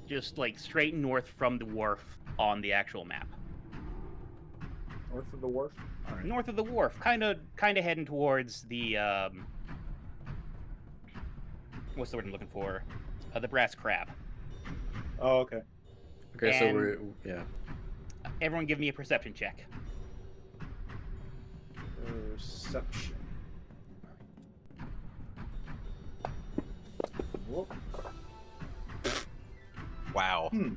just like straight north from the wharf on the actual map. North of the wharf. All right. North of the wharf, kind of heading towards the what's the word I'm looking for? The brass crab. Oh, okay. Okay, so And- we're yeah. Everyone, give me a perception check. Perception. Whoop. Wow. Hmm.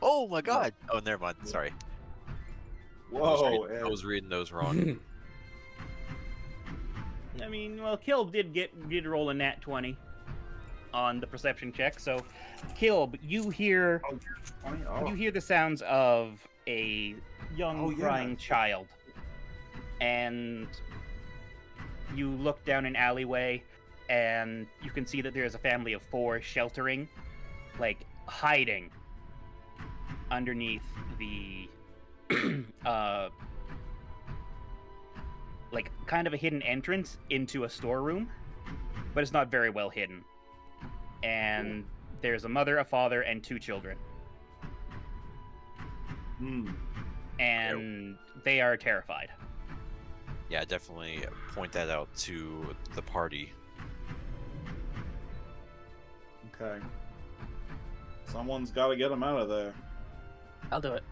Oh my god. Oh, never mind. Sorry. Whoa. I was reading those wrong. I mean, well, Kilb did roll a nat 20 on the perception check. So, Kilb, you hear you hear the sounds of a young Oh, yeah. crying child, and you look down an alleyway, and you can see that there is a family of 4 sheltering, like hiding underneath the like kind of a hidden entrance into a storeroom, but it's not very well hidden. And there's a mother, a father, and 2 children, Hmm. and they are terrified. Yeah, definitely point that out to the party. Okay. Someone's got to get them out of there. I'll do it.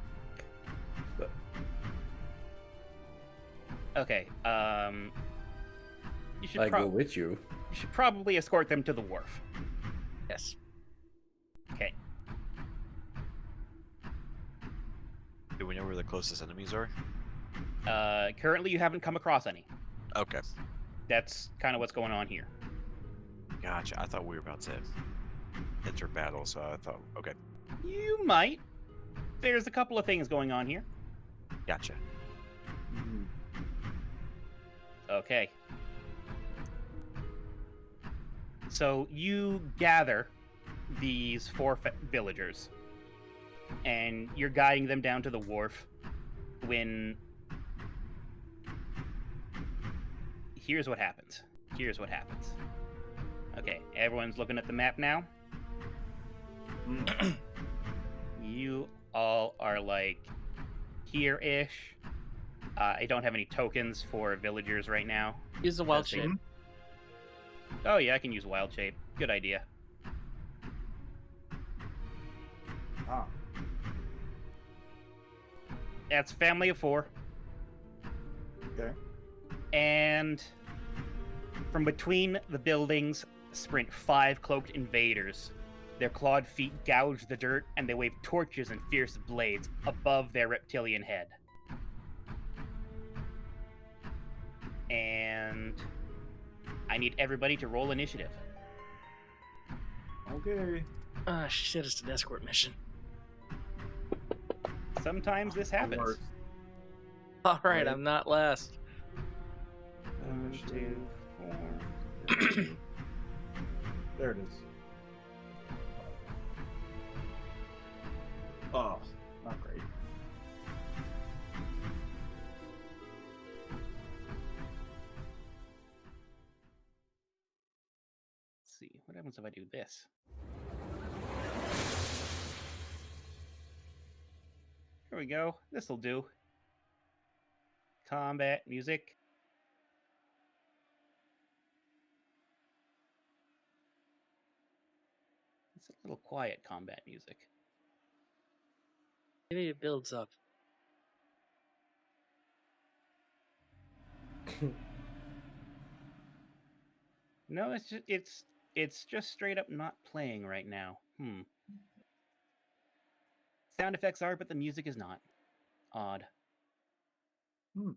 Okay, you should I go with you. you should probably escort them to the wharf. Yes. Okay. Do we know where the closest enemies are? Currently, you haven't come across any. Okay. That's kind of what's going on here. Gotcha. I thought we were about to enter battle, so I thought, okay. You might. There's a couple of things going on here. Gotcha. Hmm. Okay. So you gather these 4 villagers, and you're guiding them down to the wharf when... Here's what happens. Here's what happens. Okay, everyone's looking at the map now. Hmm. You all are like here-ish. I don't have any tokens for villagers right now. Use the wild That's it. shape. Oh yeah, I can use wild shape. Good idea. Ah. That's a family of 4. Okay. And from between the buildings sprint 5 cloaked invaders. Their clawed feet gouge the dirt, and they wave torches and fierce blades above their reptilian head. And I need everybody to roll initiative. Okay. Ah, shit, it's an escort mission. Sometimes this happens. Worst. All right, Right. I'm not last. 1, 2, 4. There it is. Oh, not great. Let's see, what happens if I do this? Here we go. This'll do. Combat music. It's a little quiet combat music. Maybe it builds up. No, it's just straight up not playing right now. Sound effects are, but the music is not. Odd. Hmm.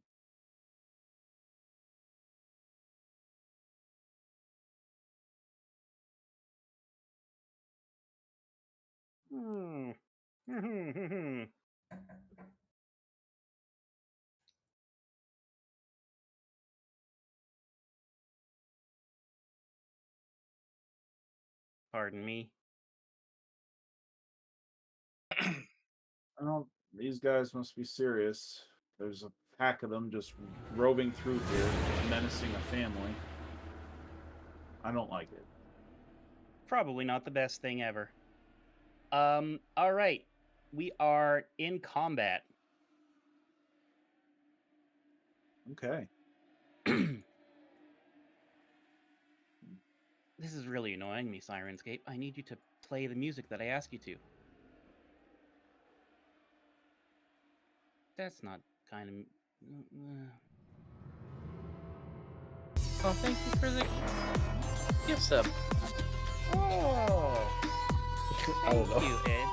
Pardon me. Oh, these guys must be serious. There's a pack of them just roving through here, menacing a family. I don't like it. Probably not the best thing ever. All right. We are in combat. Okay. This is really annoying me, Sirenscape. I need you to play the music that I ask you to. That's not kind of... Well, thank you for the gift sub. Oh! I don't Thank know. you, Edge.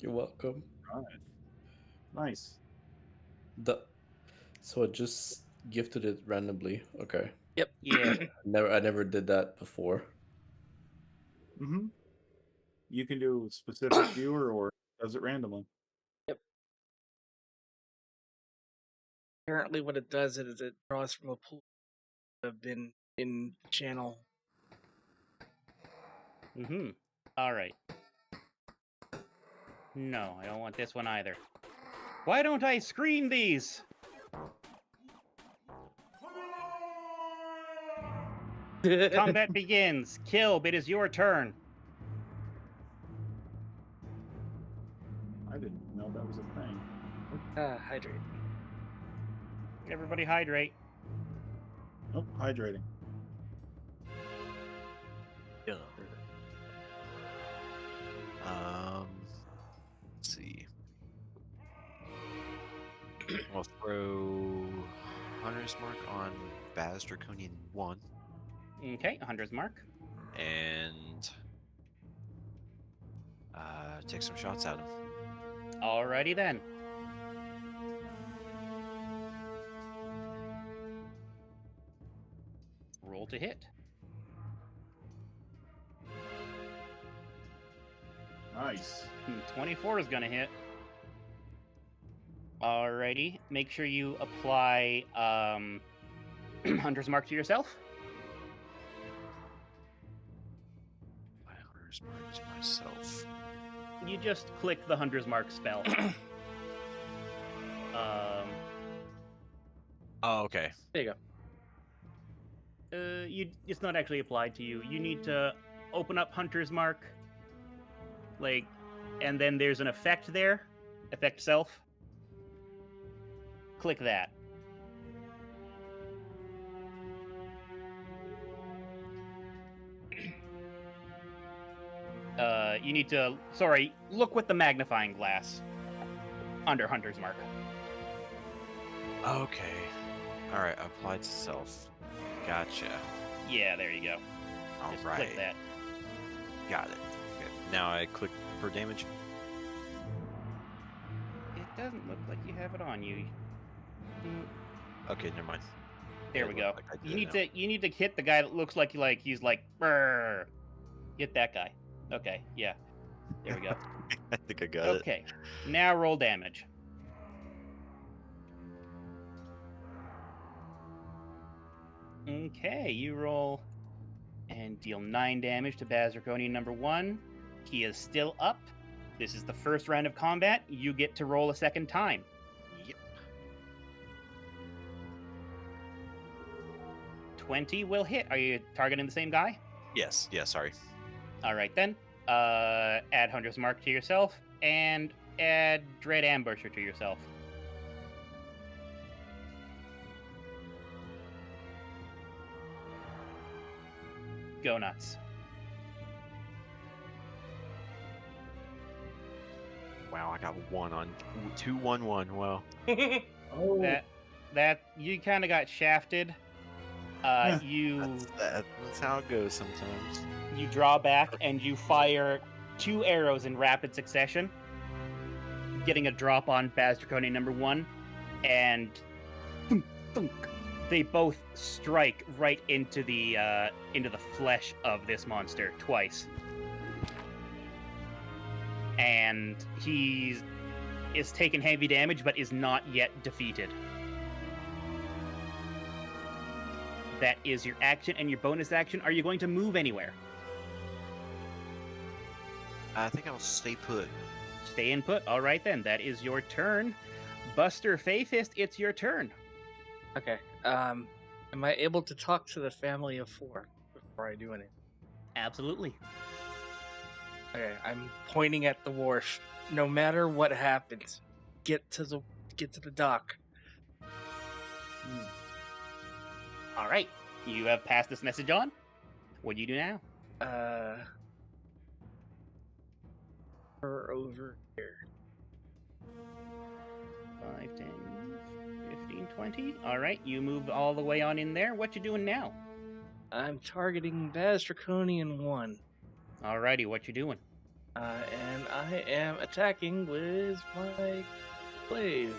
You're welcome. Alright. Nice. So I just gifted it randomly. Okay. Yep. Yeah. I never did that before. Mm-hmm. You can do specific viewer or does it randomly. Apparently, what it does is it draws from a pool that have been in channel. Mm-hmm. Alright. No, I don't want this one either. Why don't I screen these? Combat begins. Kilb, it is your turn. I didn't know that was a thing. Hydrate. Everybody hydrate. Nope, hydrating. Yeah. Let's see. I'll throw Hunter's Mark on Baz Draconian 1 Okay, 100's mark. and take some shots at him. Alrighty then. Roll to hit. Nice. 24 is gonna hit. Alrighty. Make sure you apply Hunter's Mark to yourself. My Hunter's Mark to myself. You just click the Hunter's Mark spell. Oh, okay. There you go. It's not actually applied to you. You need to open up Hunter's Mark, like, and then there's an effect there, effect self. Click that. You need to, look with the magnifying glass under Hunter's Mark. Okay. Alright, applied to self. Gotcha. Yeah, there you go. Just Alright. click that. Got it. Okay. Now I click for damage. It doesn't look like you have it on you. Okay, never mind. There It we looked go. like I did You need now. to hit the guy that looks like he's like brrr. Hit that guy. Okay, yeah. There we go. I think I got it. Okay. Now roll damage. Okay, you roll and deal 9 damage to Baz Draconian number 1. He is still up. This is the first round of combat. You get to roll a second time. Yep. 20 will hit. Are you targeting the same guy? Yes. Yeah. Sorry. All right then. Add Hunter's Mark to yourself and add Dread Ambusher to yourself. Go nuts. Wow, I got 1 on 2-1-1. Wow. Oh, That you kind of got shafted. You That's how it goes sometimes. you draw back and you fire 2 arrows in rapid succession, getting a drop on Baz Draconian number 1, and thunk, thunk, they both strike right into the flesh of this monster twice. And he is taking heavy damage, but is not yet defeated. That is your action and your bonus action. Are you going to move anywhere? I think I'll stay put. Stay in put. All right, then. That is your turn. Buster Fayfist, it's your turn. Okay. Am I able to talk to the family of 4 before I do anything? Absolutely. Okay, I'm pointing at the wharf. No matter what happens, get to the dock. All right. You have passed this message on. What do you do now? Her over here. 5, 10, 15, 20. All right, you moved all the way on in there. What you doing now? I'm targeting Baz Draconian 1. Alrighty, what you doing? And I am attacking with my blade.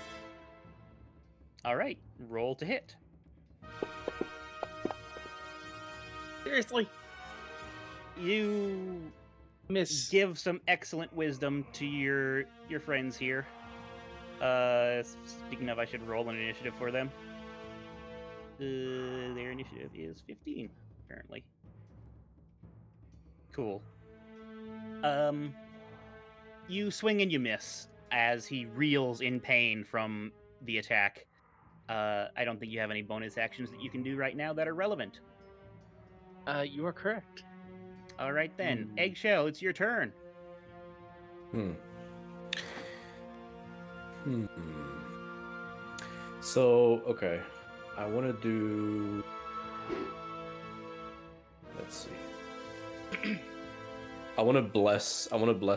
All right, roll to hit. Seriously? You Miss. give some excellent wisdom to your friends here. Speaking of, I should roll an initiative for them. Their initiative is 15, apparently. Cool. You swing and you miss as he reels in pain from the attack. I don't think you have any bonus actions that you can do right now that are relevant. You are correct. All right then, Eggshell, it's your turn. So, okay. I want to do... Let's see. I want to bless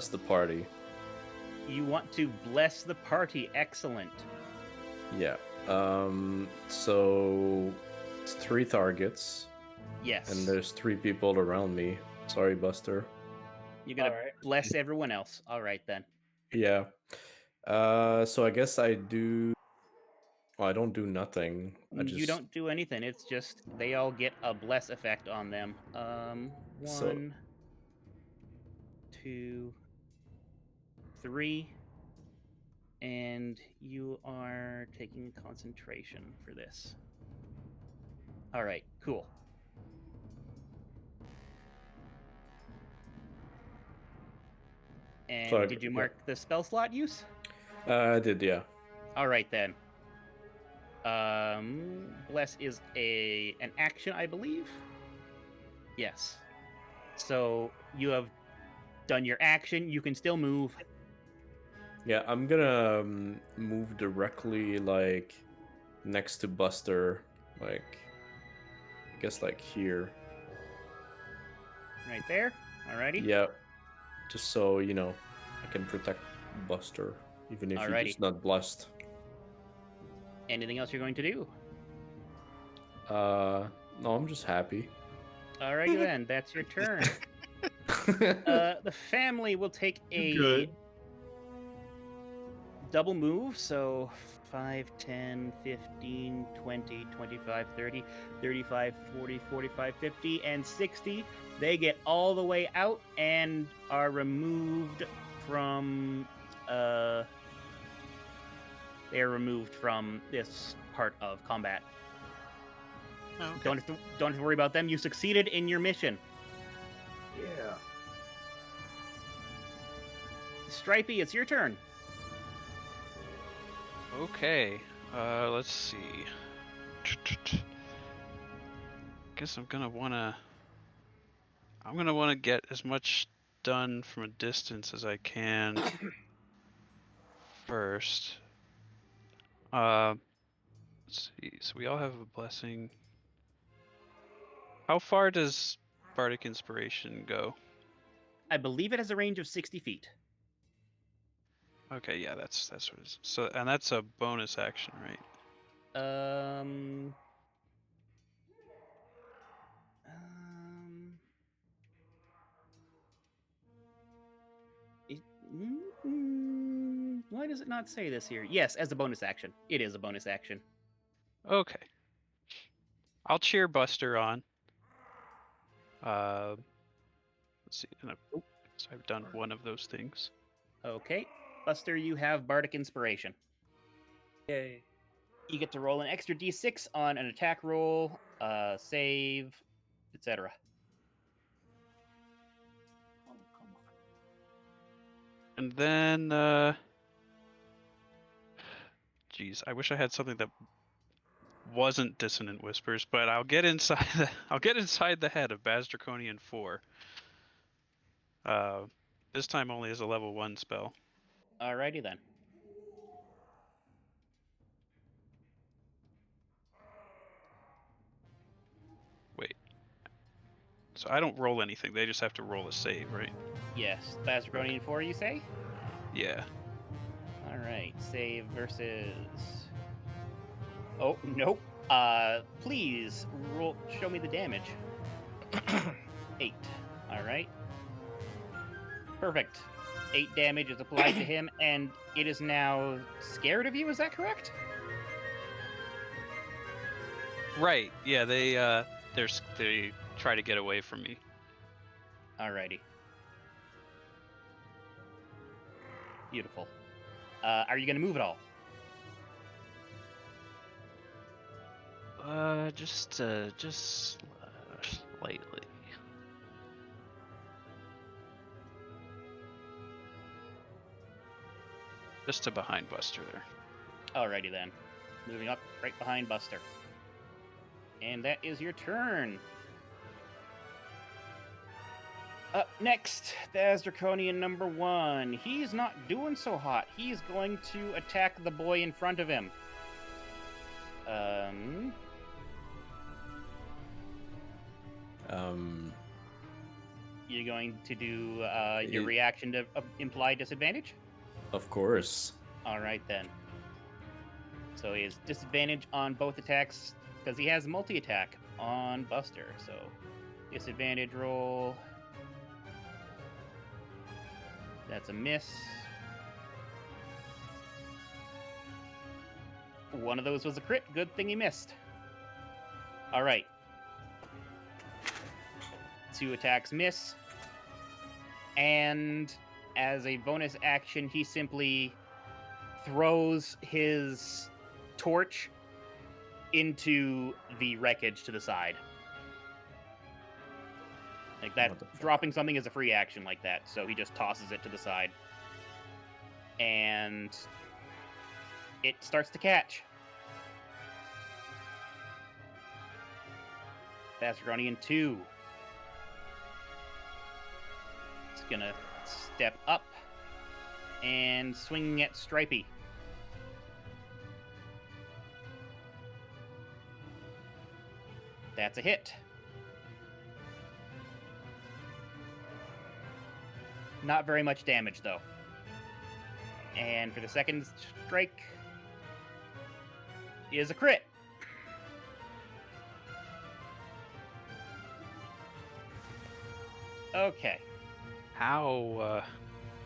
the party. You want to bless the party. Excellent. Yeah. So it's 3 targets. Yes. And there's 3 people around me. Sorry, Buster. You're gonna Alright. bless everyone else. All right then. Yeah. So I guess I do... Well, I don't do nothing. You don't do anything. It's just they all get a bless effect on them. 1, 2, 3, and you are taking concentration for this. All right, cool. And So did you mark the spell slot use? I did, yeah. All right then. Bless is an action, I believe. Yes. So you have done your action. You can still move. Yeah, I'm gonna move directly, like, next to Buster, like, I guess, like, here. Right there. Alrighty. Yeah, just so, you know, I can protect Buster, even if Alrighty. he's not blessed. Anything else you're going to do? No, I'm just happy. Alrighty then, that's your turn. The family will take a Good. double move, so 5, 10, 15, 20, 25, 30, 35, 40, 45, 50, and 60. They get all the way out and are removed from they are removed from this part of combat. Oh, okay. Don't have to worry about them. You succeeded in your mission. Yeah. Stripey, it's your turn. Okay, let's see. Guess I'm gonna wanna get as much done from a distance as I can first. Let's see. So we all have a blessing. How far does Bardic Inspiration go? I believe it has a range of 60 feet. Okay, yeah, that's what it is. So, and that's a bonus action, right? Why does it not say this here? Yes, as a bonus action. It is a bonus action. Okay. I'll cheer Buster on. Let's see. So I've done one of those things. Okay. Buster, you have Bardic Inspiration. Yay. You get to roll an extra d6 on an attack roll, save, etc. Oh, come on. And then, geez, I wish I had something that wasn't Dissonant Whispers, but I'll get inside the head of Baz Draconian 4. This time only as a level 1 spell. Alrighty then. So I don't roll anything. They just have to roll a save, right? Yes. Dragonlance 4, you say? Yeah. All right. Save versus. Oh nope. Please roll. Show me the damage. 8. All right. Perfect. 8 damage is applied to him, and it is now scared of you. Is that correct? Right. Yeah. They try to get away from me. Alrighty. Beautiful. Are you gonna move at all? Just slightly. Just to behind Buster there. Alrighty then. Moving up right behind Buster. And that is your turn. Up next, there's Draconian number 1. He's not doing so hot. He's going to attack the boy in front of him. You're going to do your reaction to imply disadvantage? Of course. Alright then. So he has disadvantage on both attacks because he has multi-attack on Buster. So disadvantage roll. That's a miss. One of those was a crit. Good thing he missed. Alright. 2 attacks miss. And as a bonus action, he simply throws his torch into the wreckage to the side. Like that, dropping something is a free action like that, so he just tosses it to the side. And it starts to catch. Dragonlance 2. It's gonna step up and swing at Stripey. That's a hit. Not very much damage, though. And for the second strike, is a crit. Okay. How?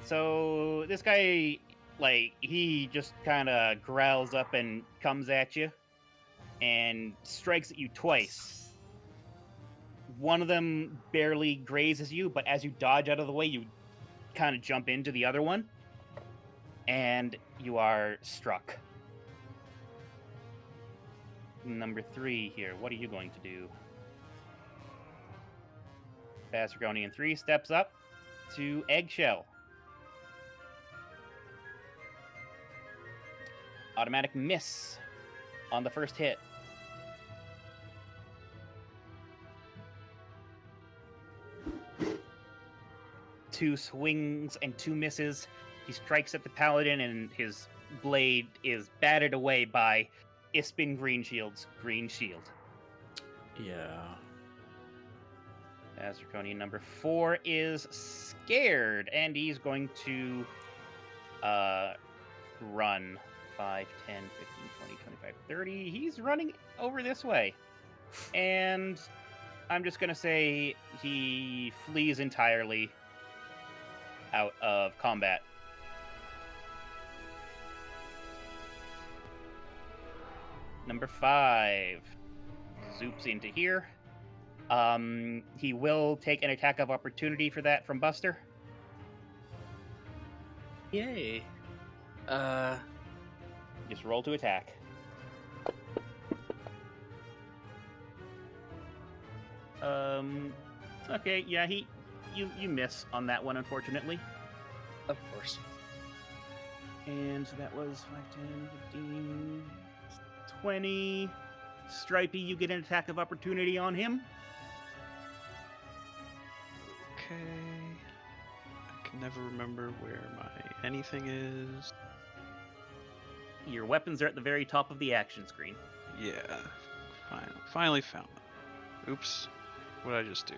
So this guy, like, he just kind of growls up and comes at you and strikes at you twice. One of them barely grazes you, but as you dodge out of the way, you kind of jump into the other one, and you are struck. Number 3 here. What are you going to do? Dragonlance 3 steps up to Eggshell. Automatic miss on the first hit. Two swings and 2 misses. He strikes at the paladin, and his blade is battered away by Ispin Greenshield's green shield. Yeah. As Draconian number 4 is scared, and he's going to run 5, 10, 15, 20, 25, 30. He's running over this way. And I'm just going to say he flees entirely out of combat. Number 5 zoops into here. He will take an attack of opportunity for that from Buster. Yay. Just roll to attack. Okay, yeah, you miss on that one, unfortunately. Of course. And so that was 5, 10, 15, 20. Stripey, you get an attack of opportunity on him. Okay. I can never remember where my anything is. Your weapons are at the very top of the action screen. Yeah. Finally found them. Oops. What did I just do?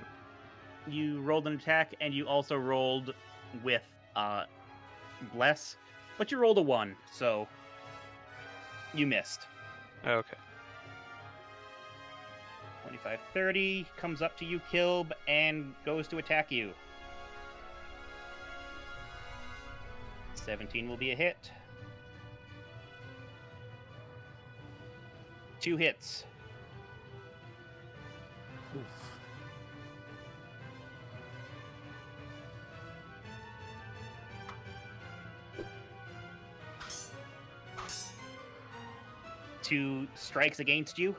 You rolled an attack, and you also rolled with bless, but you rolled a 1, so you missed. Okay. 25-30 comes up to you, Kilb, and goes to attack you. 17 will be a hit. 2 hits. Oof. Two strikes against you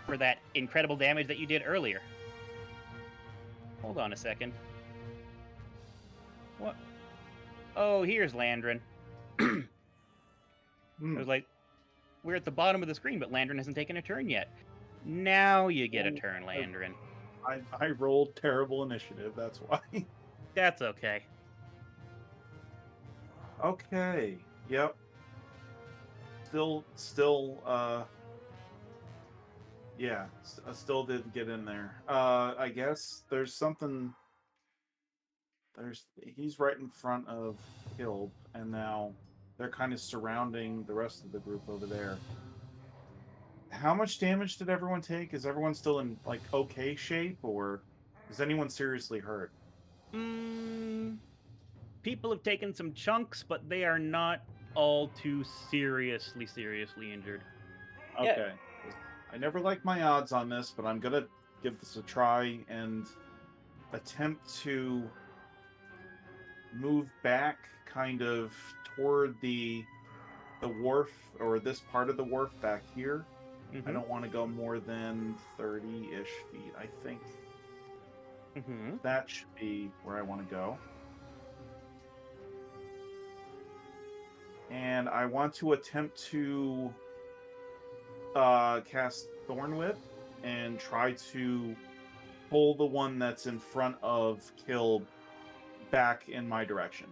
for that incredible damage that you did earlier. Hold on a second. What? Oh, here's Landrin. I was like, we're at the bottom of the screen, but Landrin hasn't taken a turn yet. Now you get a turn, Landrin. I rolled terrible initiative, that's why. That's okay. Okay. Yep. Yeah, I still did get in there. I guess there's something. He's right in front of Kilb, and now they're kind of surrounding the rest of the group over there. How much damage did everyone take? Is everyone still in like okay shape, or is anyone seriously hurt? People have taken some chunks, but they are not all too seriously injured. Okay. I never like my odds on this, but I'm gonna give this a try and attempt to move back kind of toward the wharf, or this part of the wharf back here. I don't want to go more than 30-ish feet. I think that should be where I want to go. And I want to attempt to cast Thorn Whip and try to pull the one that's in front of Kilb back in my direction.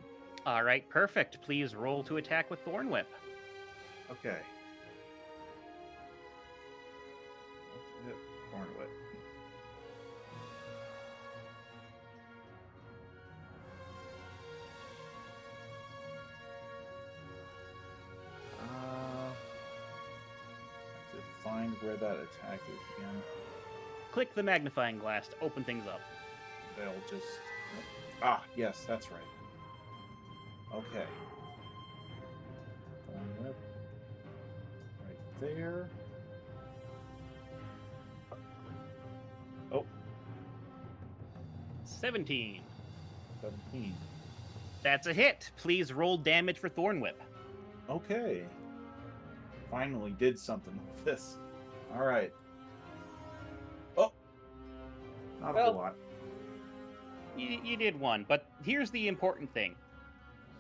All right, perfect. Please roll to attack with Thorn Whip. Okay. Thorn Whip. To find where that attack is again. Click the magnifying glass to open things up. They'll just... yes, that's right. Okay. Thorn Whip. Right there. Oh. 17. 17. That's a hit. Please roll damage for Thorn Whip. Okay. Finally did something with this. All right. Oh. Not a whole lot. You did 1, but here's the important thing.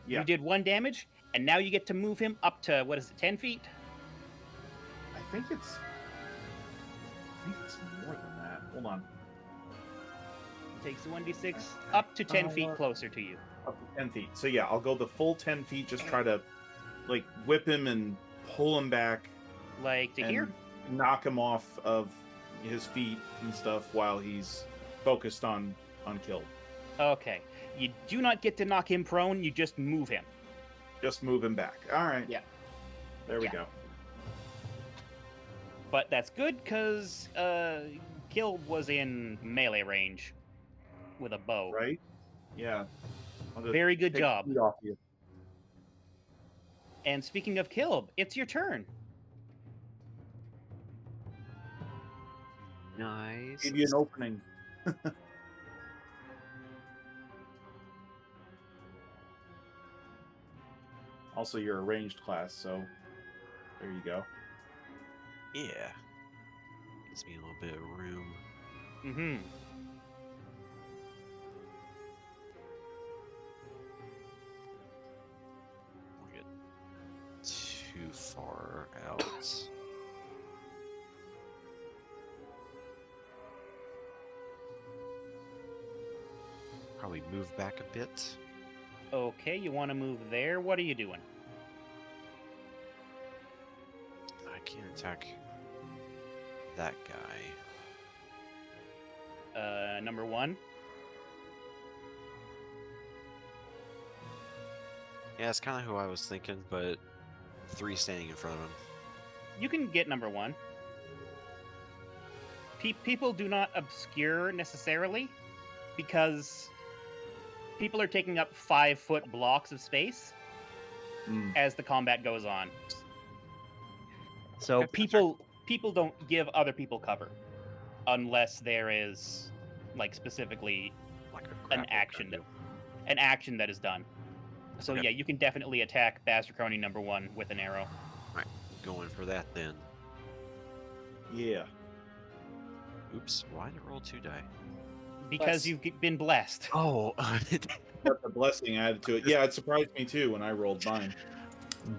Yeah. You did 1 damage, and now you get to move him up to, 10 feet? I think it's more than that. Hold on. Takes 1d6 up to 10 feet closer to you. Up to 10 feet. So yeah, I'll go the full 10 feet, just try to like whip him and pull him back. Like to here? Knock him off of his feet and stuff while he's focused on Kilb. Okay. You do not get to knock him prone, you just move him. Just move him back. All right. Yeah. There we go. But that's good, because Kilb was in melee range with a bow. Right? Yeah. Very good job. Off you. And speaking of Kilb, it's your turn. Nice. Give you an opening. Also, you're a ranged class, so there you go. Yeah. Gives me a little bit of room. Mm-hmm. Won't get too far out. Probably move back a bit. Okay, you want to move there? What are you doing? I can't attack that guy. Number 1. Yeah, it's kind of who I was thinking, but 3 standing in front of him. You can get number 1. People do not obscure necessarily, because people are taking up 5-foot blocks of space as the combat goes on. So people don't give other people cover unless there is, like, specifically Like a an grapple action that is done. So Okay. yeah, you can definitely attack Bastard Crony number 1 with an arrow. Going for that then. Yeah. Oops, why did it roll 2 die? Because you've been blessed. Oh, Got the blessing added to it. Yeah, it surprised me too when I rolled mine.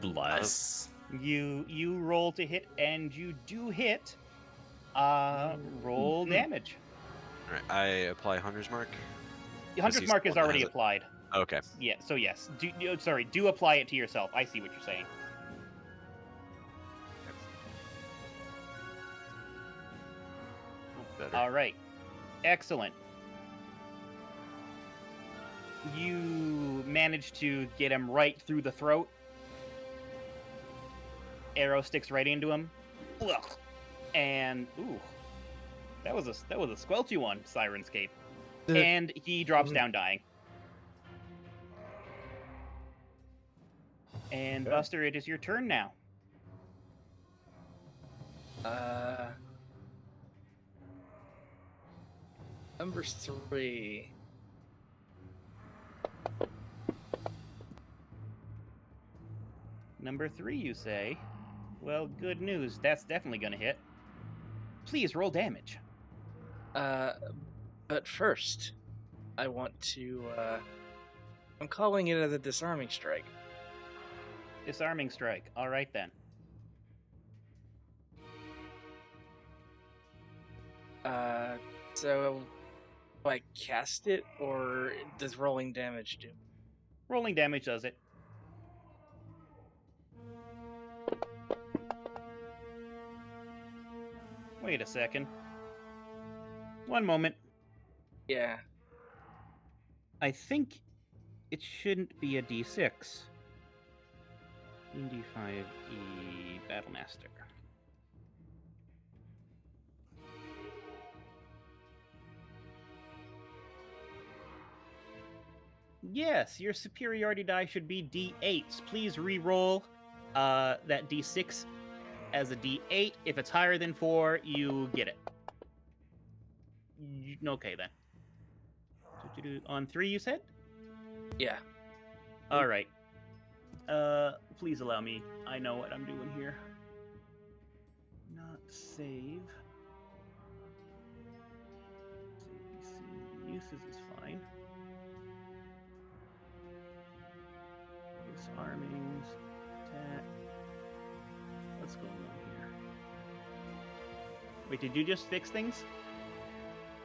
Bless. You roll to hit, and you do hit. Roll damage. Alright, I apply Hunter's Mark. The Hunter's he's Mark the is one that already has it. applied. Okay. Yeah, so yes. Do apply it to yourself. I see what you're saying. Better. All right. Excellent. You manage to get him right through the throat. Arrow sticks right into him. Ugh. And ooh. That was a squelchy one, Sirenscape. And he drops down dying. And Okay. Buster, it is your turn now. Number 3. Number 3, you say? Well, good news. That's definitely going to hit. Please roll damage. But first, I want to. I'm calling it a disarming strike. Disarming strike. All right, then. So do I cast it, or does rolling damage do? Rolling damage does it. Wait a second. One moment. Yeah. I think it shouldn't be a D6. D5E Battlemaster. Yes, your superiority die should be D8s. Please re-roll that D6 as a D8. If it's higher than 4, you get it. Okay, then. On 3, you said? Yeah. All right. Please allow me. I know what I'm doing here. Not save. Save uses is fine. Disarmings. Attack. What's going on here? Wait, did you just fix things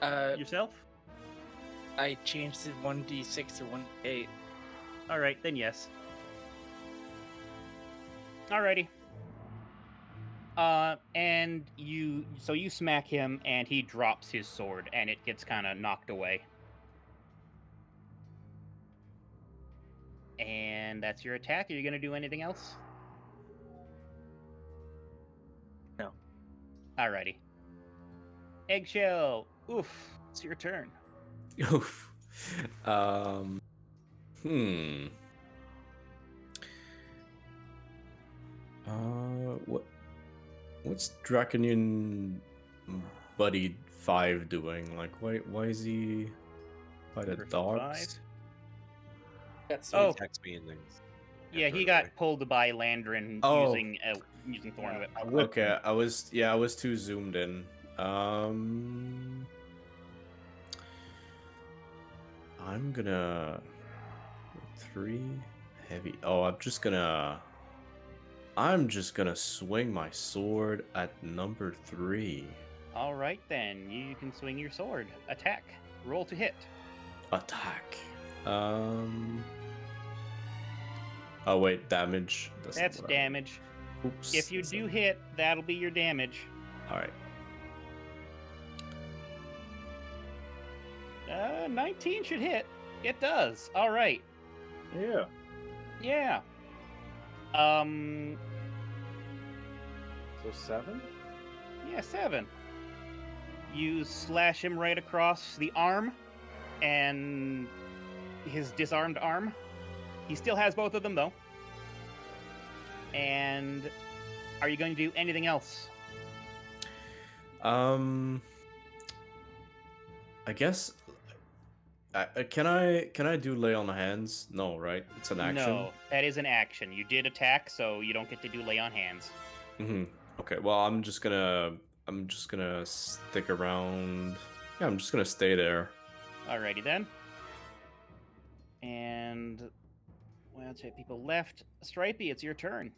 yourself? I changed it 1d6 to 1d8. All right, then yes. Alrighty. And you smack him, and he drops his sword, and it gets kind of knocked away. And that's your attack. Are you gonna do anything else? No. Alrighty. Eggshell. Oof. It's your turn. Oof. What's Draconian Buddy 5 doing? Like, why is he by the Number dogs? 5? That's Oh. Attacks me and then Yeah, he got pulled by Landrin Oh. using Thorn Whip. Okay, I was too zoomed in. I'm gonna 3 heavy. Oh, I'm just gonna swing my sword at number 3. All right, then. You can swing your sword. Attack. Roll to hit. Attack. Oh wait, damage. That's not what damage. Oops. If you do hit, that'll be your damage. All right. 19 should hit. It does. All right. Yeah. Yeah. So 7? Yeah, 7. You slash him right across the arm and his disarmed arm. He still has both of them, though. And are you going to do anything else? I guess. Can I do lay on hands? No, right? It's an action. No, that is an action. You did attack, so you don't get to do lay on hands. Mm-hmm. Okay. Well, I'm just gonna stick around. Yeah, I'm just gonna stay there. Alrighty then. And well, I'll take people left. Stripey, it's your turn.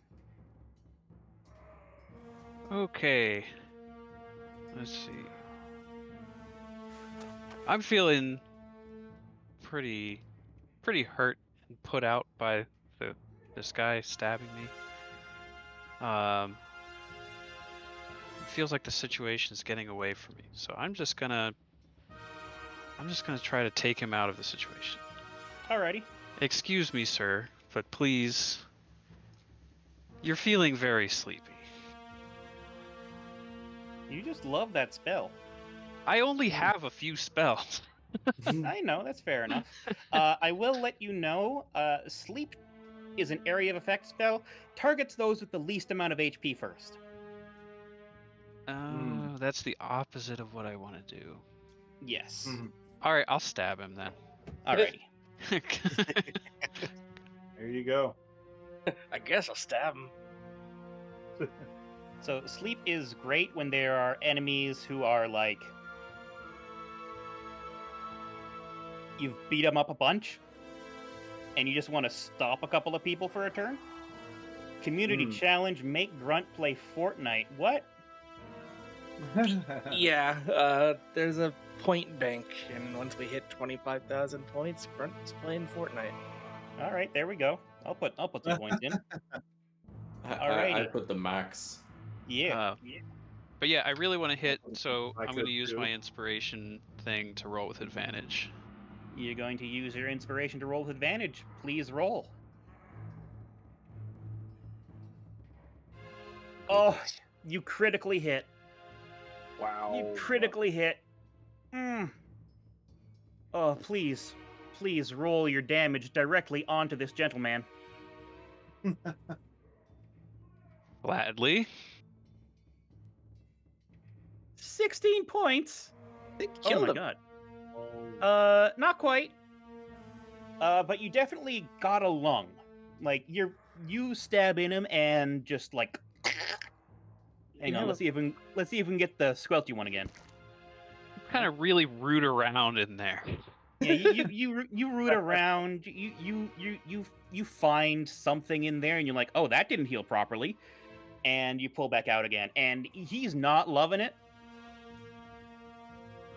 Okay. Let's see. I'm feeling pretty hurt and put out by this guy stabbing me. It feels like the situation is getting away from me, so I'm just gonna try to take him out of the situation. Alrighty. Excuse me, sir, but please. You're feeling very sleepy. You just love that spell. I only have a few spells. I know, that's fair enough. I will let you know, sleep is an area of effect spell. Targets those with the least amount of HP first. That's the opposite of what I want to do. Yes. Alright, I'll stab him then. Alrighty. There you go. I guess I'll stab him. So sleep is great when there are enemies who are like... You've beat them up a bunch, and you just want to stop a couple of people for a turn. Community challenge, make Grunt play Fortnite. What? Yeah, there's a point bank, and once we hit 25,000 points, Grunt's playing Fortnite. All right, there we go. I'll put 2 points in. I Alrighty. put the max. Yeah. But yeah, I really want to hit, so I I'm going to could use too. my inspiration thing to roll with advantage. You're going to use your inspiration to roll with advantage. Please roll. Oh, you critically hit. Wow. You critically hit. Oh, please roll your damage directly onto this gentleman. Gladly. 16 points. They Oh killed my him. god. Not quite. But you definitely got a lung. Like you stab in him and just like. Hang on, let's see if we can get the squelchy one again. Kind of really root around in there. Yeah, you root around. You find something in there, and you're like, oh, that didn't heal properly, and you pull back out again, and he's not loving it.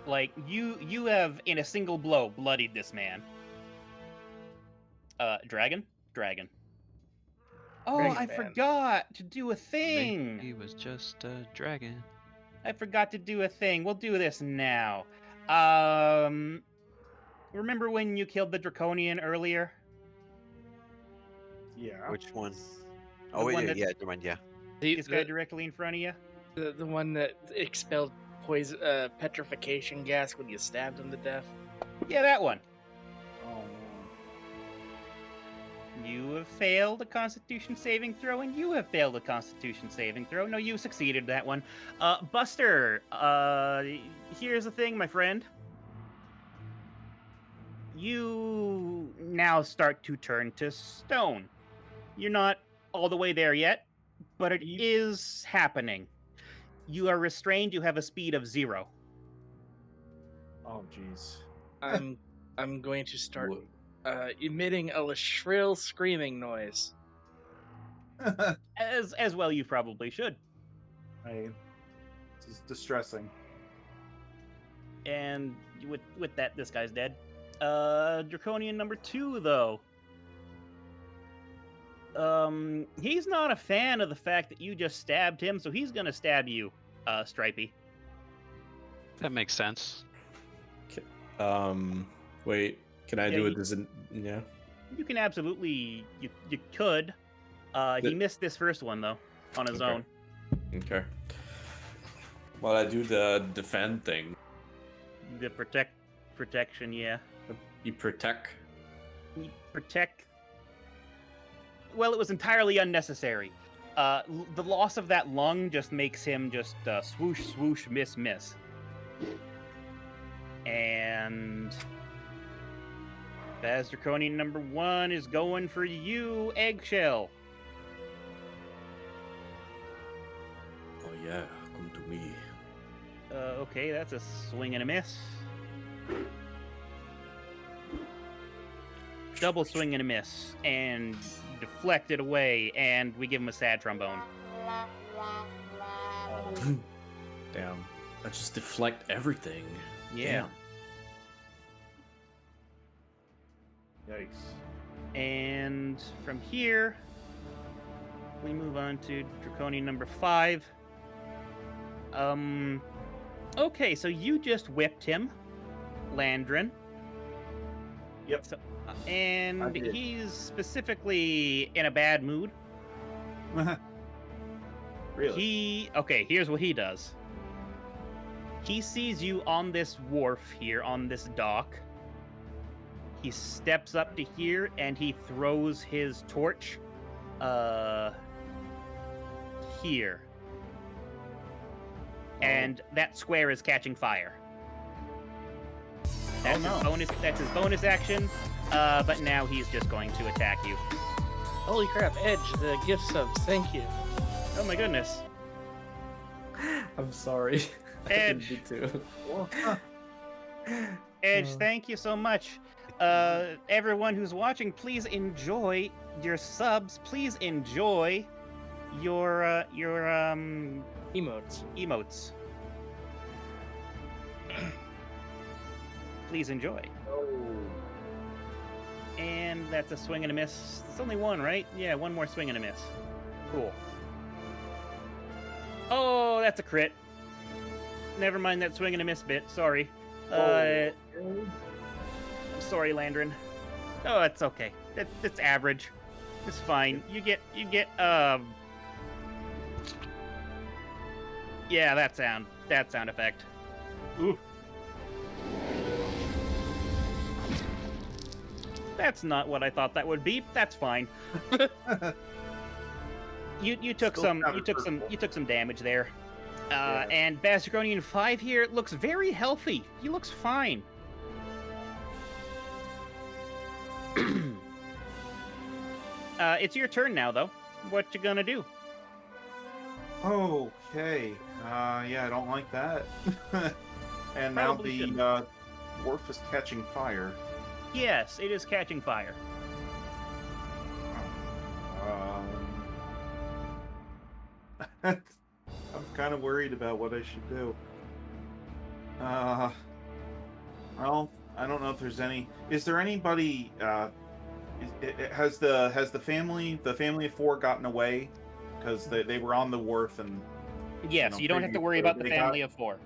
Like you have in a single blow bloodied this man. Dragon. Oh, Dragon I Man. forgot to do a thing. He was just a dragon. I forgot to do a thing. We'll do this now. Remember when you killed the Draconian earlier? Yeah. Which one? The Oh, one wait, that- yeah, never mind, yeah. This guy directly in front of you? The one that expelled poison, petrification gas when you stabbed him to death. Yeah, that one. Oh, You have failed a Constitution saving throw, and you have failed a Constitution saving throw. No, you succeeded that one. Buster, here's the thing, my friend. You now start to turn to stone. You're not all the way there yet, but it is happening. You are restrained. You have a speed of 0. oh, jeez. I'm going to start emitting a shrill screaming noise. As well, you probably should. This is distressing. And with that, this guy's dead. Draconian number 2, though. He's not a fan of the fact that you just stabbed him, so he's gonna stab you, Stripey. That makes sense. Wait, can I Yeah, do you- it? Does it? Yeah. You can absolutely. You could. He missed this first one though, on his Okay. own. Okay. Well, I do the defend thing. The protection, yeah. You protect. Protect. Well, it was entirely unnecessary. The loss of that lung just makes him just swoosh, swoosh, miss, miss. And Baz Draconian number 1 is going for you, Eggshell. Oh yeah, come to me. Okay, that's a swing and a miss. Double swing and a miss, and deflected away, and we give him a sad trombone. Damn. I just deflect everything. Yeah. Yikes. And from here, we move on to Draconian number 5. Okay, so you just whipped him, Landrin. Yep. So, I and did. he's specifically in a bad mood. Really? Okay, here's what he does. He sees you on this wharf here, on this dock. He steps up to here and he throws his torch here. And that square is catching fire. That's his bonus action. But now he's just going to attack you. Holy crap, Edge, the gift subs, thank you. Oh my goodness. I'm sorry. Edge. I didn't mean to. Edge, thank you so much. Everyone who's watching, please enjoy your subs. Please enjoy your Emotes. emotes. Please enjoy. And that's a swing and a miss. It's only one, right? Yeah, one more swing and a miss. Cool. Oh, that's a crit. Never mind that swing and a miss bit. Sorry. I'm sorry, Landrin. Oh, it's okay. It's average. It's fine. You get yeah, that sound effect. Ooh. That's not what I thought that would be. That's fine. You took some damage there. Yeah. And Bastronian 5 here looks very healthy. He looks fine. It's your turn now, though. What you gonna do? Okay. Yeah, I don't like that. And now Probably the shouldn't. wharf is catching fire. Yes, it is catching fire. I'm kind of worried about what I should do. Well, I don't know if there's any. Is there anybody? Has the family of 4 gotten away? Because they were on the wharf and Yes, you don't have to worry about the family of 4.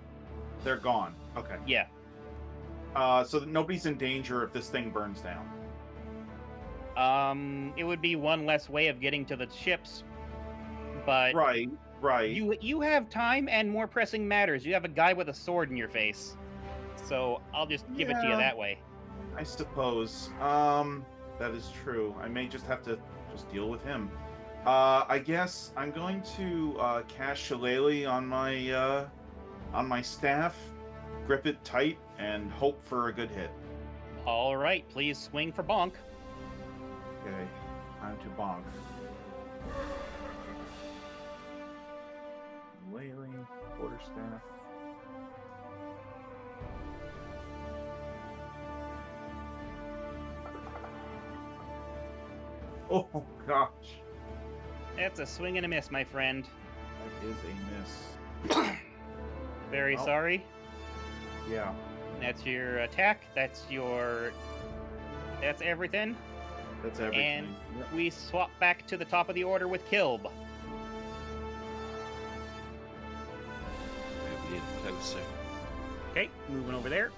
they're gone. Okay. Yeah. So that nobody's in danger if this thing burns down. It would be one less way of getting to the ships, but Right. you have time and more pressing matters. You have a guy with a sword in your face, so I'll just give it to you Yeah. that way. I suppose. That is true. I may just have to just deal with him. I guess I'm going to cast Shillelagh on my staff, grip it tight, and hope for a good hit. All right, please swing for bonk. Okay, time to bonk. Shillelagh, quarterstaff. Oh gosh, That's a swing and a miss, my friend. that is a miss. Very Well. sorry. Yeah. That's your attack. That's everything. That's everything. And Yep. we swap back to the top of the order with Kilb. Moving in closer. Okay, moving over there.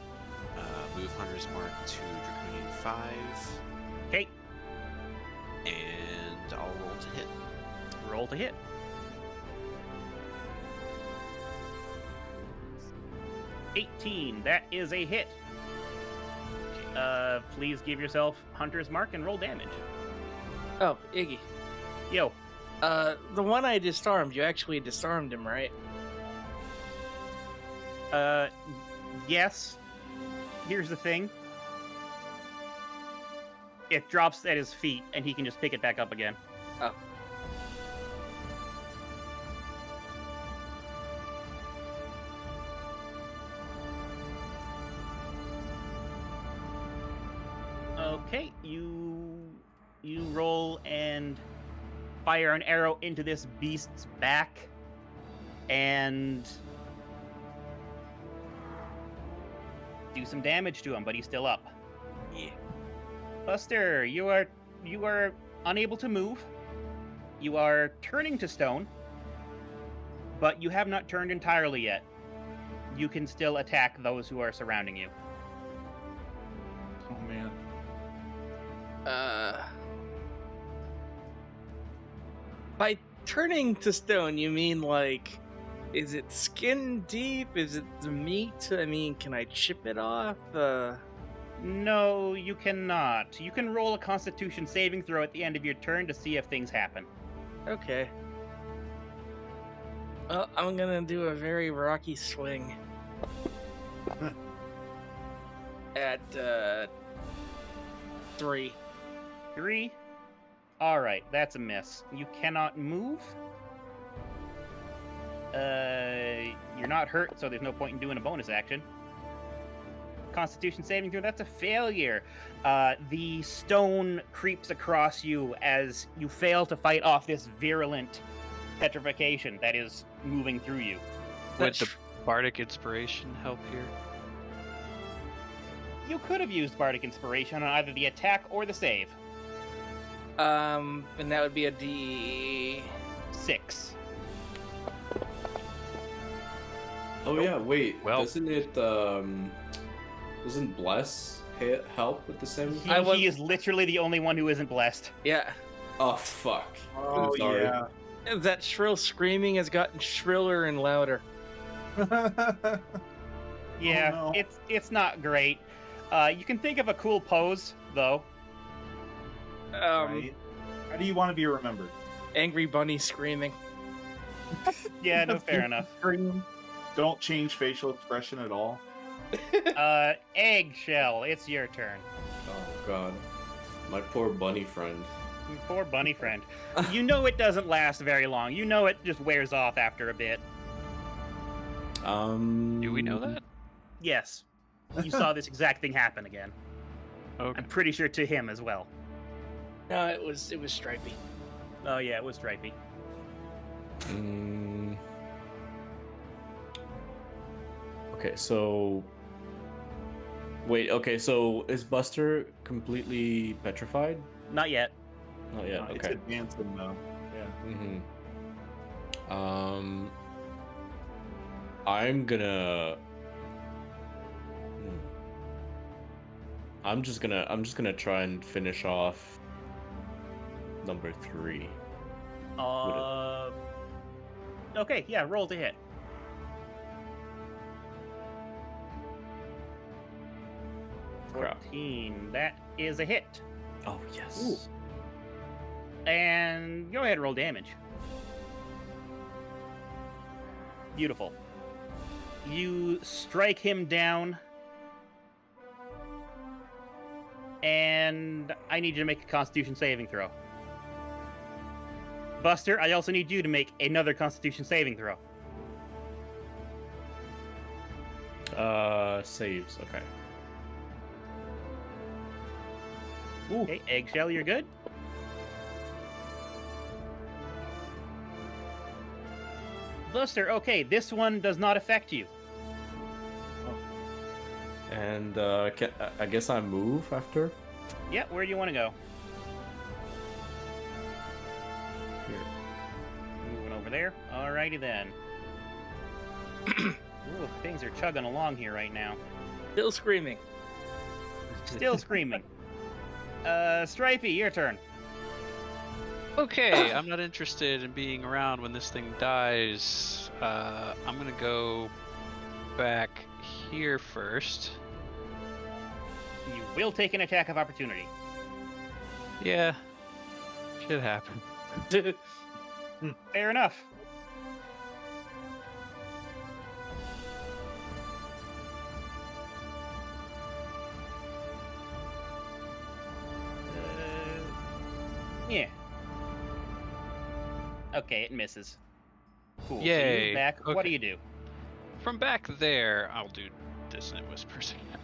move Hunter's Mark to Draconian 5, Okay, and I'll roll to hit. roll to hit. $18. That is a hit. Please give yourself Hunter's Mark and roll damage. Oh, Iggy. Yo. The one I disarmed, you actually disarmed him, right? Yes. Here's the thing. It drops at his feet, and he can just pick it back up again. Oh. Okay, you roll and fire an arrow into this beast's back, and do some damage to him, but he's still up. Yeah. Buster, you are unable to move. You are turning to stone, but you have not turned entirely yet. You can still attack those who are surrounding you. Oh man. By turning to stone, you mean like, is it skin deep? Is it the meat? I mean, can I chip it off? No, you cannot. You can roll a Constitution saving throw at the end of your turn to see if things happen. Okay. Well, I'm gonna do a very rocky swing. At 3. 3. All right, that's a miss. You cannot move. You're not hurt, so there's no point in doing a bonus action. Constitution saving throw, that's a failure. The stone creeps across you as you fail to fight off this virulent petrification that is moving through you. Would the bardic inspiration help here? You could have used bardic inspiration on either the attack or the save. And that would be a D6. 6. Oh yeah, wait. Well- Doesn't it doesn't bless help with the same? He is literally the only one who isn't blessed. Yeah. Oh fuck. Oh I'm sorry. yeah. That shrill screaming has gotten shriller and louder. Yeah, no. it's not great. You can think of a cool pose though. Right. How do you want to be remembered? Angry bunny screaming. Yeah, no, fair enough. Don't change facial expression at all. Eggshell, it's your turn. Oh god. My poor bunny friend. Poor bunny friend. You know it doesn't last very long. You know it just wears off after a bit. Do we know that? Yes. You saw this exact thing happen again. Okay. I'm pretty sure to him as well. No, it was Stripey. Oh yeah, it was Stripey. Okay, so wait, okay, so is Buster completely petrified? Not yet. Not yet, It's okay. advancing though. Yeah. I'm gonna I'm just gonna try and finish off number 3. Okay, yeah, roll to hit. Crap. 14. That is a hit. Oh yes. And go ahead and roll damage. Beautiful. You strike him down. And I need you to make a Constitution saving throw. Buster, I also need you to make another Constitution saving throw. Saves, okay. Okay, Eggshell, you're good. Buster, okay, this one does not affect you. And I guess I move after? Yeah, where do you want to go? Here. Moving over there. Alrighty then. Ooh, things are chugging along here right now. Still screaming. Still screaming. Stripey, your turn. Okay, I'm not interested in being around when this thing dies. I'm gonna go back here first. You will take an attack of opportunity. Yeah, should happen. Fair enough. Yeah. Okay, it misses. Cool. So you Yay. move back. What do Okay. you do? From back there, I'll do Dissonant Whispers again.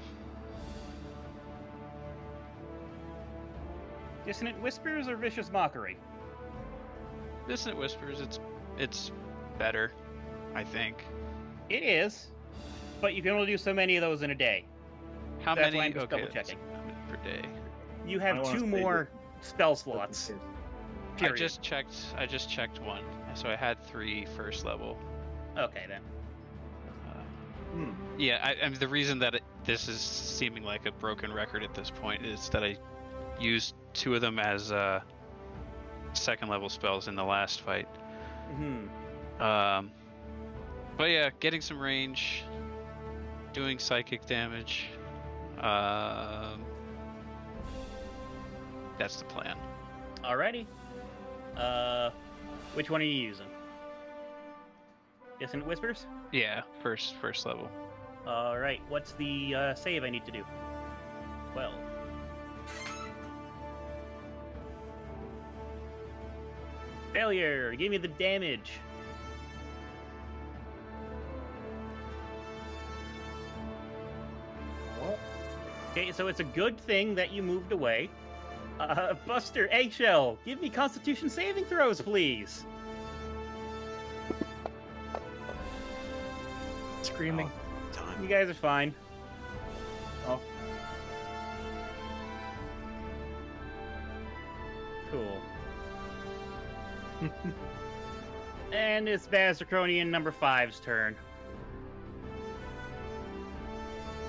Dissonant Whispers or Vicious Mockery? Dissonant Whispers, it's better, I think. It is, but you can only do so many of those in a day. How That's many? why I'm just Okay, double-checking. how many per day? You I have wanna 2 stay more spell slots. I Period. just checked one, so I had 3 first level. Okay then. Yeah, I mean, the reason that this is seeming like a broken record at this point is that I used 2 of them as second level spells in the last fight. Mm-hmm. But yeah, getting some range, doing psychic damage. That's the plan. Alrighty. Which one are you using? Dissonant Whispers? Yeah, first level. Alright, what's the save I need to do? 12. Failure! Give me the damage. Okay, so it's a good thing that you moved away. Buster, Eggshell, give me Constitution saving throws, please. Screaming. Time. You guys are fine. Oh. Cool. And it's Bazdraconian number 5's turn.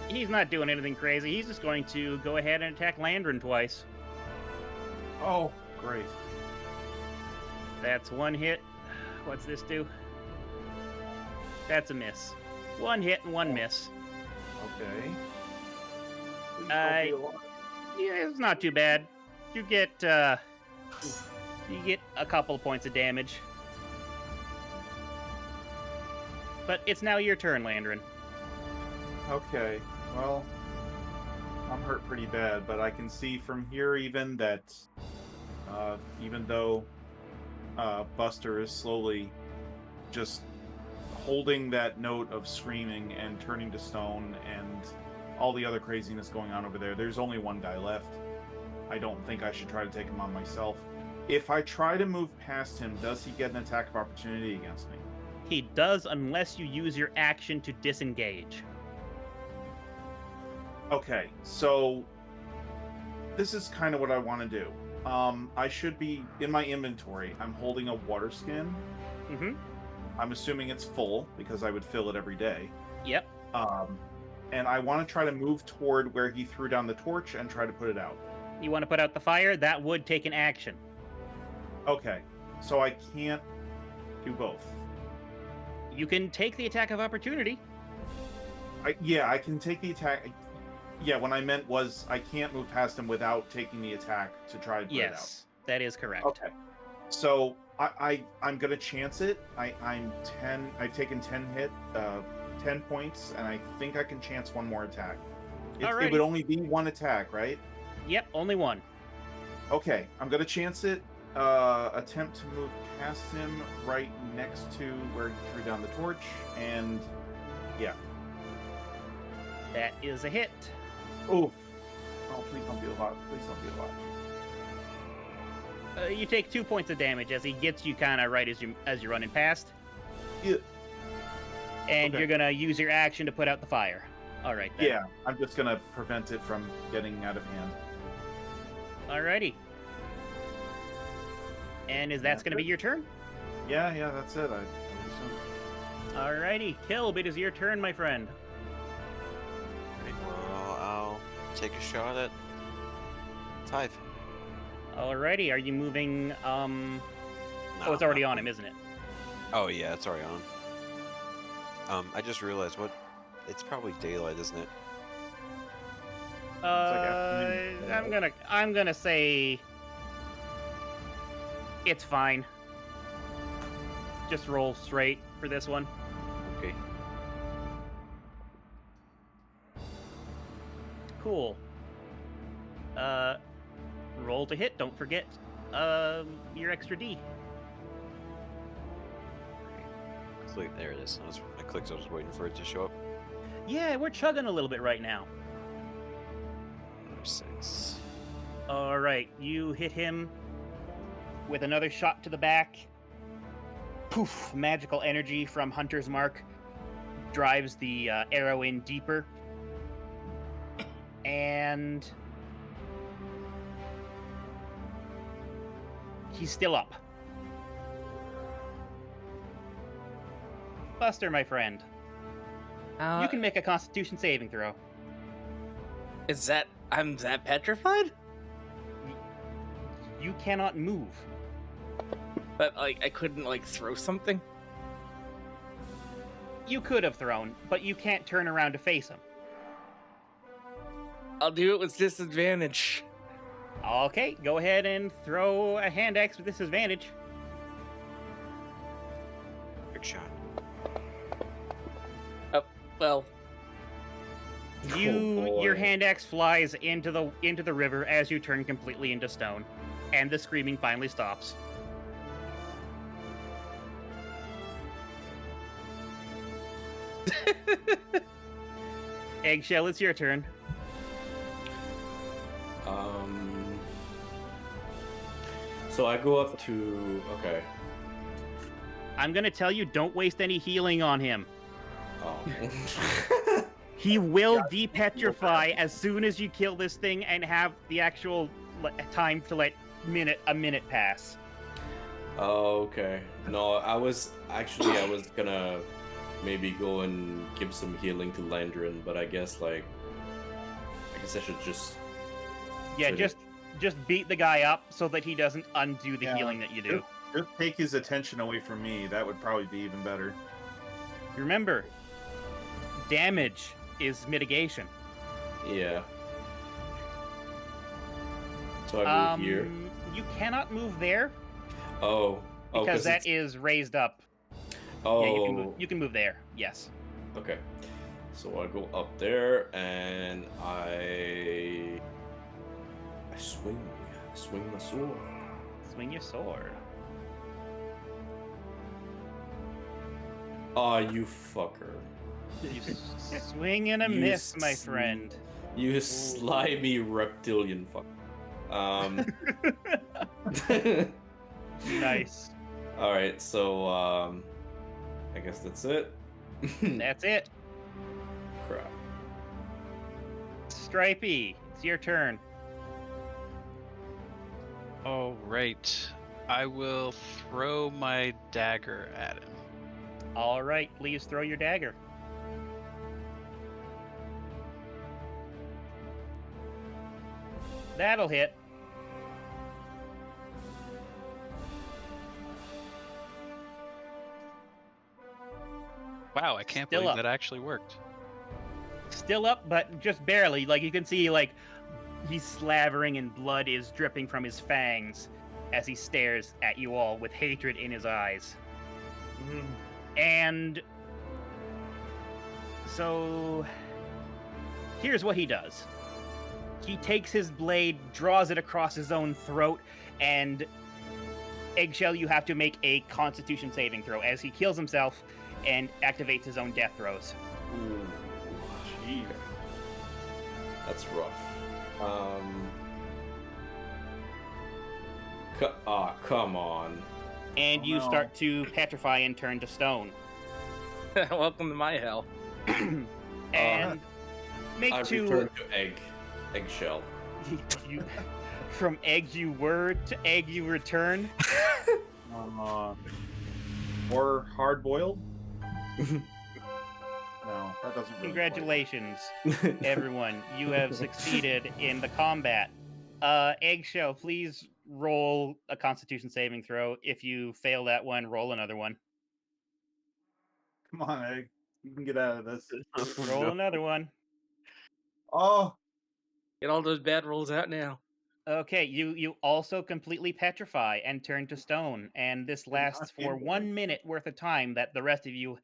He's not doing anything crazy. He's just going to go ahead and attack Landrin twice. Oh, great. That's 1 hit. What's this do? That's a miss. 1 hit and 1 miss. Okay. Please don't I- be alarmed. Yeah, it's not too bad. You get a couple of points of damage. But it's now your turn, Landrin. Okay, well, I'm hurt pretty bad, but I can see from here even that, even though Buster is slowly just holding that note of screaming and turning to stone and all the other craziness going on over there, there's only one guy left. I don't think I should try to take him on myself. If I try to move past him, does he get an attack of opportunity against me? He does unless you use your action to disengage. Okay, so this is kind of what I want to do. I should be in my inventory. I'm holding a water skin. Mm-hmm. I'm assuming it's full because I would fill it every day. Yep. And I want to try to move toward where he threw down the torch and try to put it out. You want to put out the fire? That would take an action. Okay, so I can't do both. You can take the attack of opportunity. Yeah, I can take the attack. Yeah, what I meant was I can't move past him without taking the attack to try to put it out. Yes, that is correct. Okay. So I'm gonna chance it. I've taken 10 points, and I think I can chance one more attack. It Alrighty. would only be 1 attack, right? Yep, only 1. Okay, I'm gonna chance it. Attempt to move past him right next to where he threw down the torch, and yeah. That is a hit. Oof. Oh, please don't be a lot. Please don't be a lot. You take 2 points of damage as he gets you kind of right as you're running past. Yeah. And Okay. you're gonna use your action to put out the fire. All right. Then. Yeah, I'm just gonna prevent it from getting out of hand. Alrighty. And that's That's gonna be it. your turn. Yeah, that's it. I would assume. Alrighty, Kilb, it is your turn, my friend. Right, well, I'll take a shot at 5. Alrighty, are you moving? No, Oh, it's I'm already not on him, moving. isn't it? Oh yeah, it's already on. I just realized it's probably daylight, isn't it? afternoon. I'm gonna say it's fine. Just roll straight for this one. Okay. Cool. Roll to hit. Don't forget your extra D. Click. There it is. I clicked. I was waiting for it to show up. Yeah, we're chugging a little bit right now. Number 6. All right, you hit him with another shot to the back. Poof! Magical energy from Hunter's Mark drives the arrow in deeper. And he's still up. Buster, my friend, you can make a Constitution saving throw. I'm that petrified? You cannot move. But like I couldn't like throw something? You could have thrown, but you can't turn around to face him. I'll do it with disadvantage. Okay, go ahead and throw a hand axe with disadvantage. Good shot. Well, Your hand axe flies into the river as you turn completely into stone, and the screaming finally stops. Eggshell, it's your turn. So I go up to. Okay. I'm gonna tell you, don't waste any healing on him. Oh. He will depetrify as soon as you kill this thing and have the actual time to let a minute pass. Oh, okay. No, I was gonna maybe go and give some healing to Landrin, but I guess I should just. Yeah, Should just beat the guy up so that he doesn't undo the Yeah. healing that you do. Just take his attention away from me. That would probably be even better. Remember, damage is mitigation. Yeah. So I move here. You cannot move there Oh. because that is raised up. Oh. Yeah, you can move there. Yes. Okay. So I go up there and I swing my sword. Swing your sword. Oh, you fucker. You swing and a You miss, my s- friend. You slimy reptilian fuck. Nice. All right, so I guess that's it. That's it. Crap. Stripey, it's your turn. Oh, right. I will throw my dagger at him. All right, please throw your dagger. That'll hit. Wow, I can't Still believe up. that actually worked. Still up, but just barely. Like, you can see, like, he's slavering and blood is dripping from his fangs as he stares at you all with hatred in his eyes. And so here's what he does. He takes his blade, draws it across his own throat, and Eggshell, you have to make a Constitution saving throw as he kills himself and activates his own death throws. Ooh, Jeez. that's rough. Come on. And Oh, you no. start to petrify and turn to stone. Welcome to my hell. And make I two. return to eggshell. You, from egg you were to egg you return. Or hard boiled. No, that doesn't really Congratulations, everyone. You have succeeded in the combat. Eggshell, please roll a Constitution saving throw. If you fail that one, roll another one. Come on, Egg. You can get out of this. Oh, Roll no. another one. Oh, Get all those bad rolls out now. Okay, you also completely petrify and turn to stone, and this Did not lasts for handle 1 it. minute worth of time that the rest of you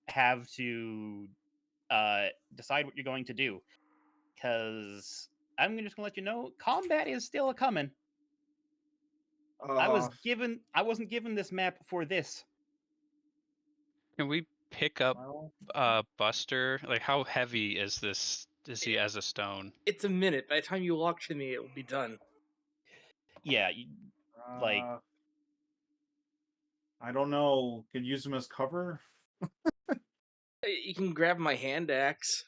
have to decide what you're going to do. Because I'm just gonna let you know, combat is still a coming. I wasn't given this map for this. Can we pick up well, Buster? Like, how heavy is this? Is he as a stone? It's a minute. By the time you walk to me, it will be done. Yeah, like I don't know. Could use him as cover. You can grab my hand axe.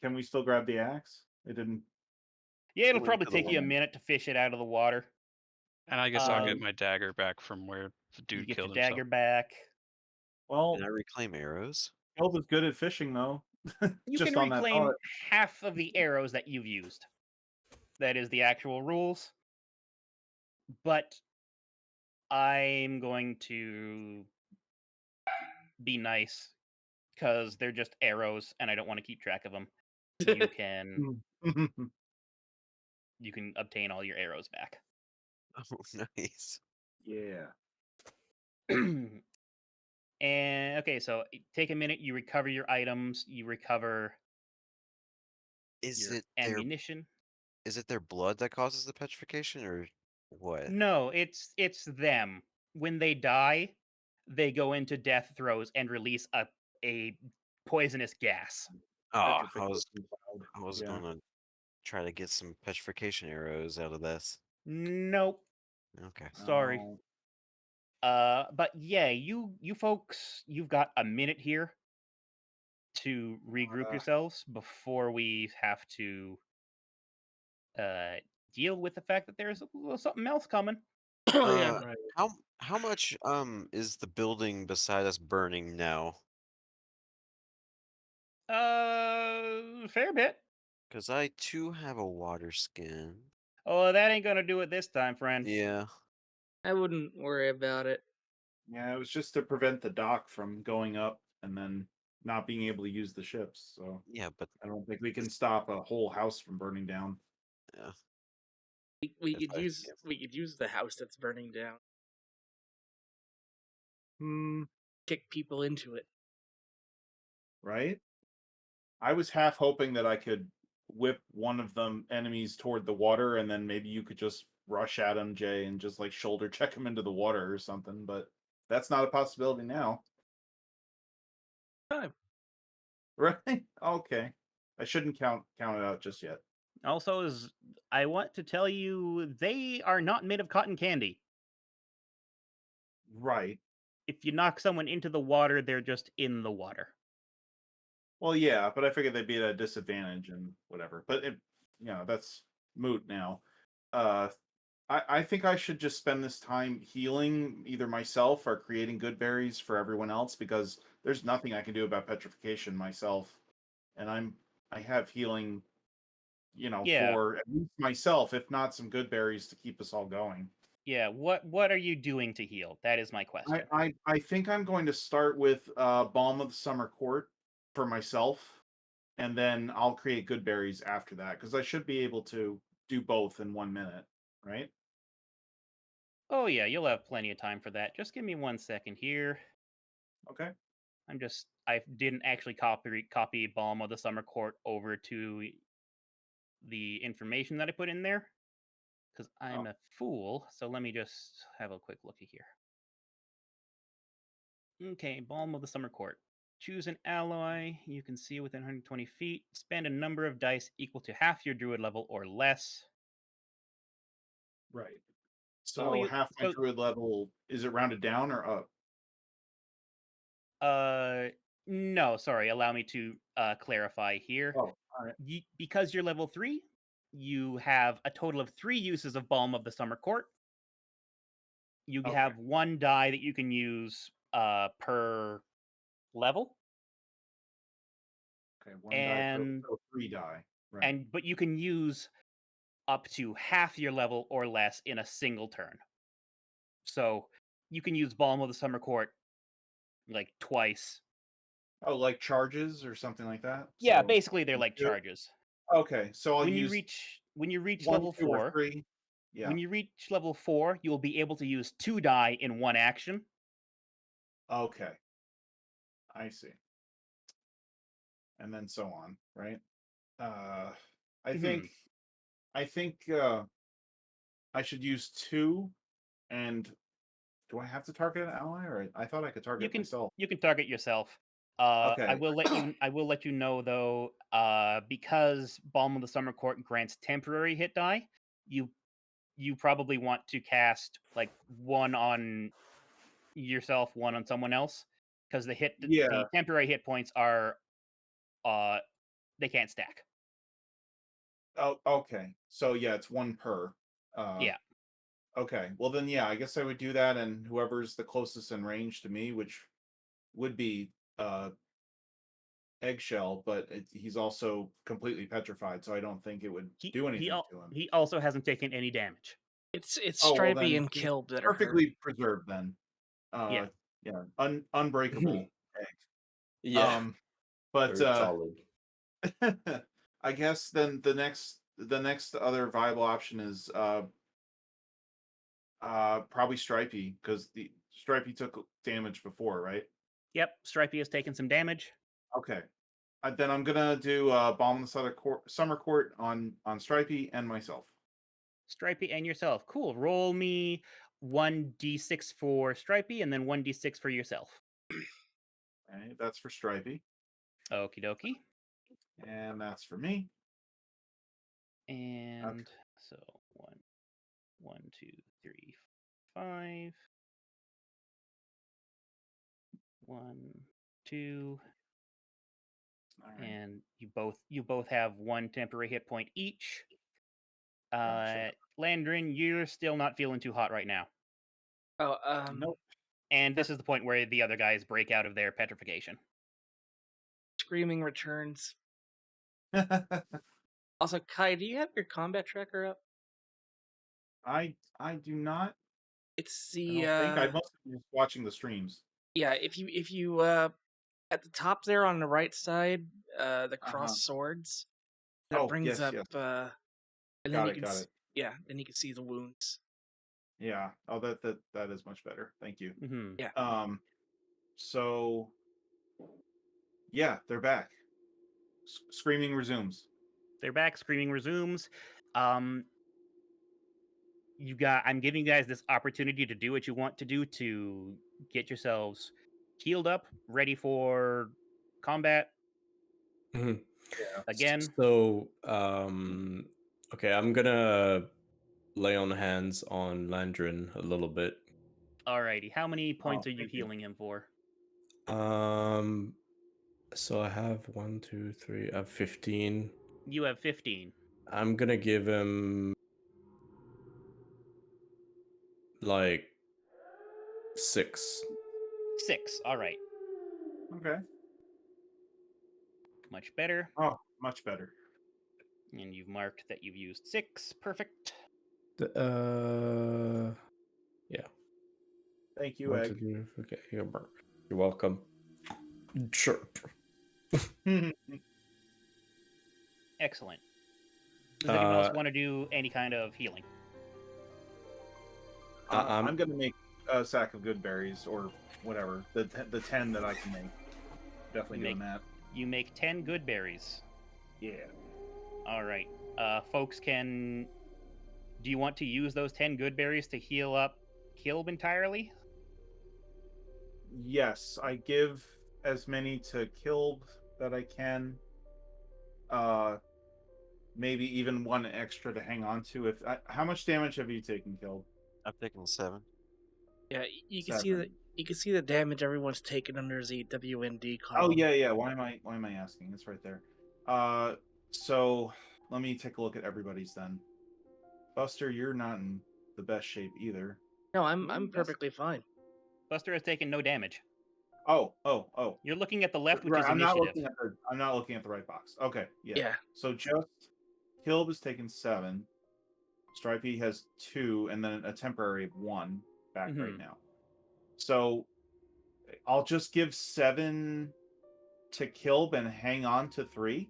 Can we still grab the axe? It didn't. yeah, it'll Link probably to the take you a one. minute to fish it out of the water. And I guess I'll get Um, my dagger back from where the You dude get your killed himself. dagger back. Well, Can I reclaim arrows? Guild is good at fishing, though. You Just can on that reclaim thought. half of the arrows that you've used. That is the actual rules. But I'm going to be nice because they're just arrows and I don't want to keep track of them. You can obtain all your arrows back. Oh, nice. Yeah. And okay, so take a minute, you recover your items, you recover Is your it their ammunition. is it their blood that causes the petrification, or what? No, it's them. When they die, they go into death throes and release a poisonous gas. Oh, I Petrification cloud. was Yeah. gonna try to get some petrification arrows out of this. Nope, Okay. sorry. Oh, But yeah, you folks, you've got a minute here to regroup yourselves before we have to deal with the fact that there's a little something else coming. Oh yeah. right. How much is the building beside us burning now? Fair bit. Because I too have a water skin. Oh, that ain't gonna do it this time, friend. Yeah. I wouldn't worry about it. Yeah, it was just to prevent the dock from going up and then not being able to use the ships. So Yeah, but I don't think we can stop a whole house from burning down. yeah. We If could I- use the house that's burning down. Hmm. Kick people into it. Right? I was half hoping that I could whip one of them enemies toward the water, and then maybe you could just rush at him, Jay, and just like shoulder check him into the water or something. But that's not a possibility now, Time. right? Okay, I shouldn't count it out just yet. Also, I want to tell you, they are not made of cotton candy. Right. If you knock someone into the water, they're just in the water. Well, yeah, but I figured they'd be at a disadvantage and whatever. But that's moot now. I think I should just spend this time healing either myself or creating good berries for everyone else, because there's nothing I can do about petrification myself, and I have healing, Yeah. for at least myself, if not some good berries to keep us all going. Yeah, what are you doing to heal? That is my question. I think I'm going to start with Balm of the Summer Court for myself, and then I'll create good berries after that, because I should be able to do both in 1 minute, right? Oh yeah, you'll have plenty of time for that. Just give me 1 second here. Okay. I didn't actually copy Balm of the Summer Court over to the information that I put in there because I'm a fool. So let me just have a quick looky here. Okay, Balm of the Summer Court. Choose an alloy you can see within 120 feet. Spend a number of dice equal to half your druid level or less. Right. So half my druid level, is it rounded down or up? No, sorry. Allow me to clarify here. Oh, all right. Because you're level 3, you have a total of 3 uses of Balm of the Summer Court. You Okay. have 1 die that you can use per level. Okay, 1 die And so 3 die. Right. and but you can use up to half your level or less in a single turn. So you can use Balm of the Summer Court like twice. Oh, like charges or something like that? Yeah, So, basically they're like two? charges. Okay, so I'll When you use reach 1, level 2, or 4, 3. Yeah. when you reach level 4, you will be able to use 2 die in one action. Okay. I see. And then so on, right? I Mhm. think I should use 2, and do I have to target an ally, or I thought I could target myself? You can target yourself. Okay. I will let you know though, because Balm of the Summer Court grants temporary hit die, you probably want to cast like one on yourself, one on someone else, because the Yeah. temporary hit points are they can't stack. Oh, okay. So yeah, it's 1 per. Yeah. Okay. Well then, yeah, I guess I would do that, and whoever's the closest in range to me, which would be Eggshell, but he's also completely petrified, so I don't think it would do anything to him. He also hasn't taken any damage. It's Oh well, Stripey then and he's Kilb that are hurt. perfectly preserved then. Yeah. Yeah, unbreakable egg. Yeah, But very solid. I guess then the next other viable option is probably Stripey, because the Stripey took damage before, right? Yep, Stripey has taken some damage. Okay. Then I'm gonna do Bomb in the Summer Court on Stripey and myself. Stripey and yourself. Cool. Roll me 1d6 for Stripey and then 1d6 for yourself. Okay, that's for Stripey, Okie dokie. and that's for me. And so 1, 2, 3, 5. 1, 2, All right. and you both have 1 temporary hit point each. Gotcha. Landrin, you're still not feeling too hot right now. Oh, Nope. And this is the point where the other guys break out of their petrification. Screaming returns. Also, Kai, do you have your combat tracker up? I do not. It's I the don't think I must have been just watching the streams. yeah. If you at the top there on the right side, the cross swords. That Oh, brings yes, up yes. and then Got you it, can got it. yeah, then you can see the wounds. Yeah. Oh, that is much better. Thank you. Mm-hmm. Yeah. So yeah, they're back. Screaming resumes. They're back. Screaming resumes. I'm giving you guys this opportunity to do what you want to do to get yourselves healed up, ready for combat. Mhm. Yeah. Again. So, okay, I'm gonna lay on hands on Landrin a little bit. Alrighty. How many points Oh, are you thank you. healing him for? So I have 1, 2, 3. I have 15. You have 15. I'm gonna give him like 6. 6. Alright. Okay. Much better. Oh, much better. And you've marked that you've used 6. Perfect. Yeah. Thank you, Egg. Okay, you're welcome. Chirp. Excellent. Does anyone else want to do any kind of healing? I'm gonna make a sack of good berries or whatever. The 10 that I can make. Definitely doing that. You make 10 good berries. Yeah. Alright. Folks can... Do you want to use those 10 good berries to heal up Kilb entirely? Yes, I give as many to Kilb that I can. Maybe even 1 extra to hang on to. How much damage have you taken, Kilb? I've taken 7. Yeah, you can see the damage everyone's taken under the WND column. Oh yeah. Why am I asking? It's right there. So let me take a look at everybody's then. Buster, you're not in the best shape either. No, I'm perfectly fine. Buster has taken no damage. Oh. You're looking at the left, which Right, is I'm not initiative. looking at the right box. Okay, yeah. Yeah. So just Kilb has taken 7. Stripey has 2, and then a temporary of 1 back right Mhm. now. So I'll just give 7 to Kilb and hang on to 3.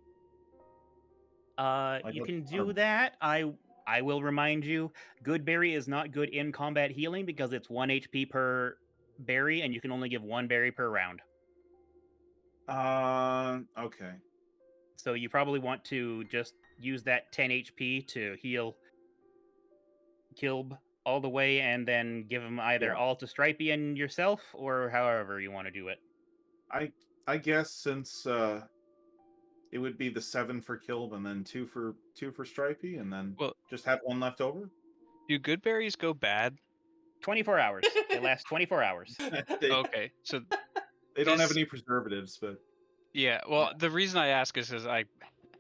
Like, You what- can do that. I will remind you, good berry is not good in combat healing because it's 1 HP per berry, and you can only give 1 berry per round. Okay. So you probably want to just use that 10 HP to heal Kilb all the way, and then give him either Yeah. all to Stripey and yourself, or however you want to do it. I guess since it would be the 7 for Kilb and then 2 for Stripey, and then Well, just have 1 left over. do good berries go bad? 24 hours. They last 24 hours. Okay, so They don't have this- any preservatives, but yeah. Well, the reason I ask is because I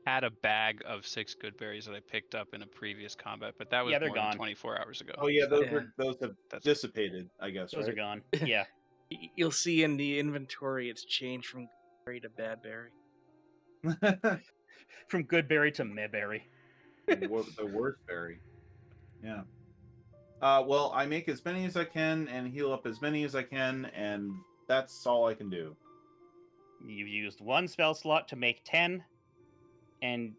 had a bag of 6 good berries that I picked up in a previous combat, but that was Yeah, they're more than gone. 24 hours ago. oh yeah, so those have that's dissipated, I guess. Those right? are gone. Yeah. You'll see in the inventory it's changed from berry to bad berry. From good berry to meh berry. The worst berry. Yeah. Well, I make as many as I can and heal up as many as I can, and that's all I can do. You've used 1 spell slot to make 10, and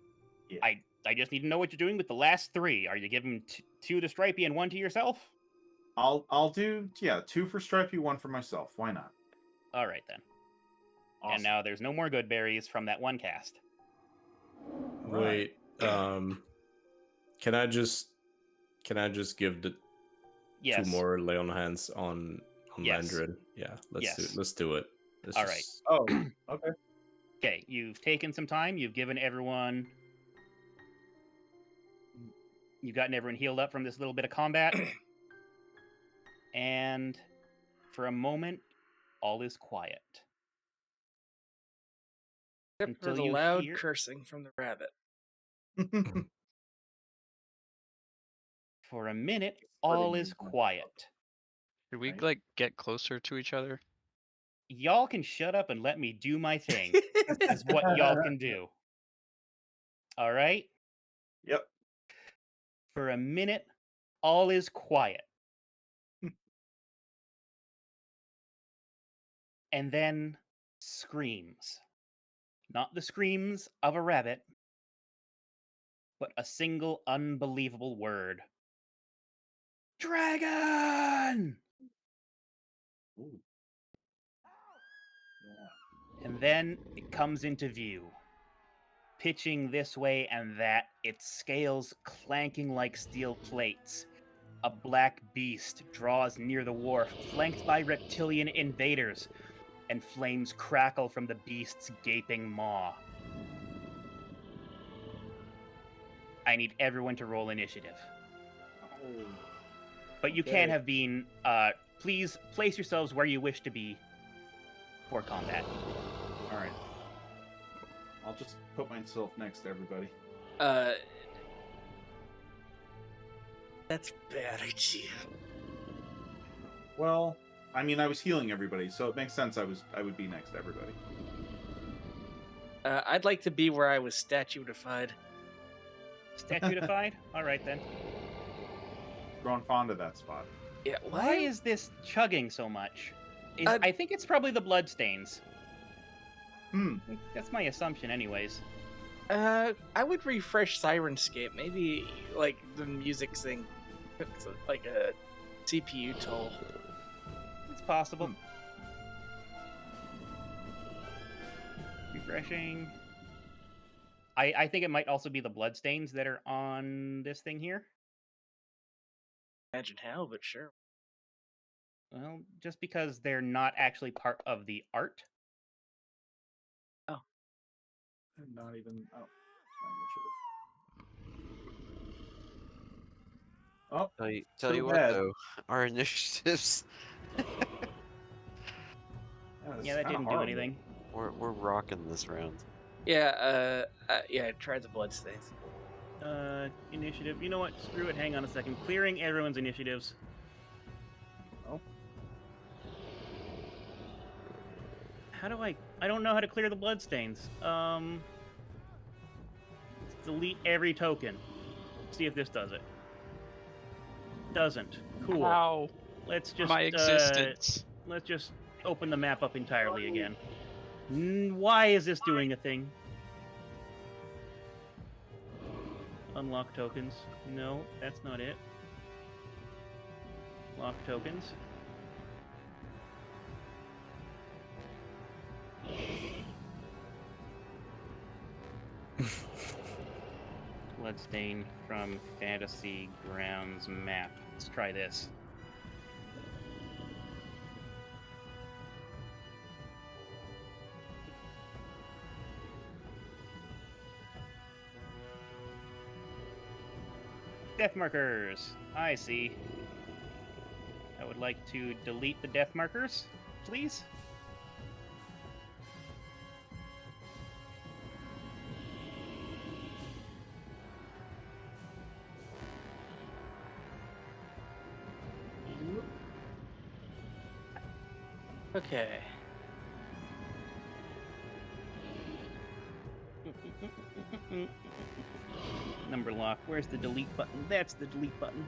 Yeah. I just need to know what you're doing with the last 3. Are you giving 2 to Stripey and 1 to yourself? I'll do 2 for Stripey, 1 for myself. Why not? All right then. Awesome. And now there's no more good berries from that 1 cast. Wait, can I just give the Yes. 2 more lay on hands on Yes. Landred? Yeah, Yes. let's do it. Let's All just- Oh, okay. Okay, you've taken some time. You've given everyone. You've gotten everyone healed up from this little bit of combat. And for a moment, all is quiet. Except for Until the you loud hear- cursing from the rabbit. For a minute, It's all hurting is me. quiet. should we Right. like get closer to each other? Y'all can shut up and let me do my thing. Is what y'all can do. All right? Yep. For a minute, all is quiet. And then screams. Not the screams of a rabbit, but a single unbelievable word. Dragon! Ooh. Yeah. And then it comes into view, pitching this way and that, its scales clanking like steel plates. A black beast draws near the wharf, flanked by reptilian invaders, and flames crackle from the beast's gaping maw. I need everyone to roll initiative. Oh. But you Okay. can have been. Please place yourselves where you wish to be for combat. All right. I'll just put myself next to everybody. That's a bad idea. Well, I mean, I was healing everybody, so it makes sense. I would be next to everybody. I'd like to be where I was statuified. Statuified? All right then. Grown fond of that spot. Yeah, Why is this chugging so much? Uh, I think it's probably the bloodstains. Hmm. That's my assumption, anyways. I would refresh Sirenscape. Maybe like the music thing, it's like a CPU toll. It's possible. Refreshing. I think it might also be the bloodstains that are on this thing here. Imagine how, but sure. Well, just because they're not actually part of the art. Not even. Oh. Oh. Tell Too you what bad. though, our initiatives, Yeah, that didn't do anything. we're rocking this round. Yeah, yeah. Try the bloodstains. Initiative. You know what? Screw it. Hang on a second. Clearing everyone's initiatives. Oh. how do I don't know how to clear the bloodstains. Delete every token. See if this does it. Doesn't. Cool. How? Let's just My existence. let's just open the map up entirely again. Why is this doing a thing? Unlock tokens. No, that's not it. Lock tokens. Bloodstain from Fantasy Grounds map. Let's try this. Death markers. I see. I would like to delete the death markers, please. Okay. Number lock. Where's the delete button? That's the delete button.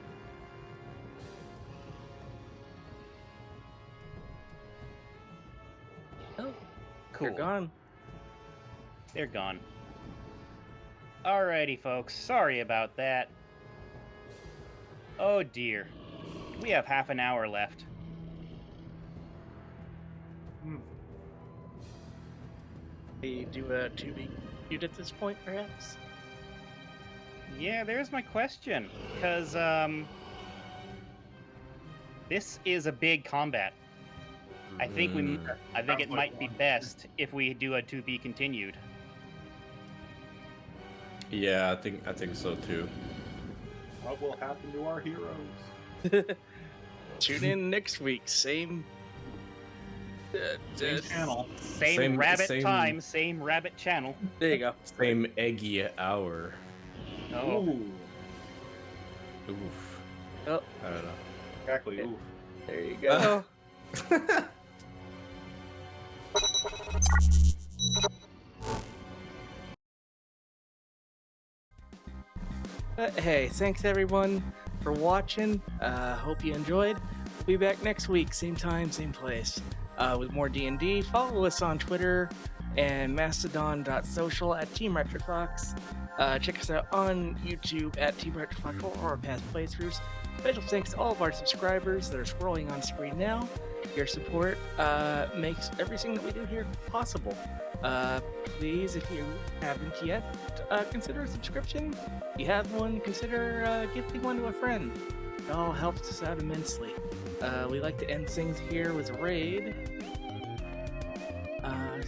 Oh, Cool. they're gone. They're gone. Alrighty, folks. Sorry about that. Oh dear. We have half an hour left. We do a 2B feud at this point, perhaps? Yeah, there's my question. Because, this is a big combat. I think it might be best if we do a 2B continued. Yeah, I think so too. What will happen to our heroes? Tune in next week. Same Same channel. Same rabbit time, same rabbit channel. There you go. Same eggy hour. Oh. Ooh. Oof. Oh, I don't know. Exactly. Ooh. there you go. Hey, thanks everyone for watching. Hope you enjoyed. We'll be back next week, same time, same place, with more D&D. Follow us on Twitter and mastodon.social at Team Retrofox. Check us out on YouTube at Team Retrofox for our past playthroughs. Special thanks to all of our subscribers that are scrolling on screen now. Your support makes everything that we do here possible. Please, if you haven't yet, consider a subscription. If you have one, consider gifting one to a friend. It all helps us out immensely. We like to end things here with a raid.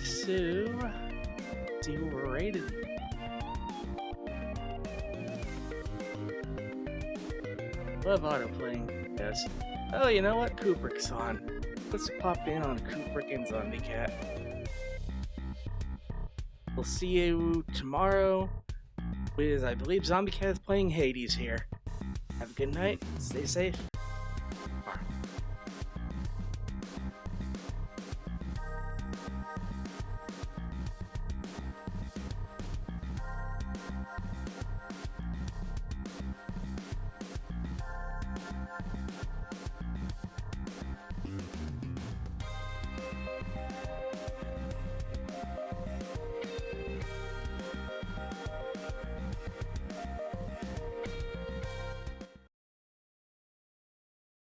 So, let's see who we're raided. Love autoplaying. Yes. Oh, you know what? Kubrick's on. Let's pop in on Kubrick and Zombie Cat. We'll see you tomorrow with, I believe, Zombie Cat is playing Hades here. Have a good night. Stay safe.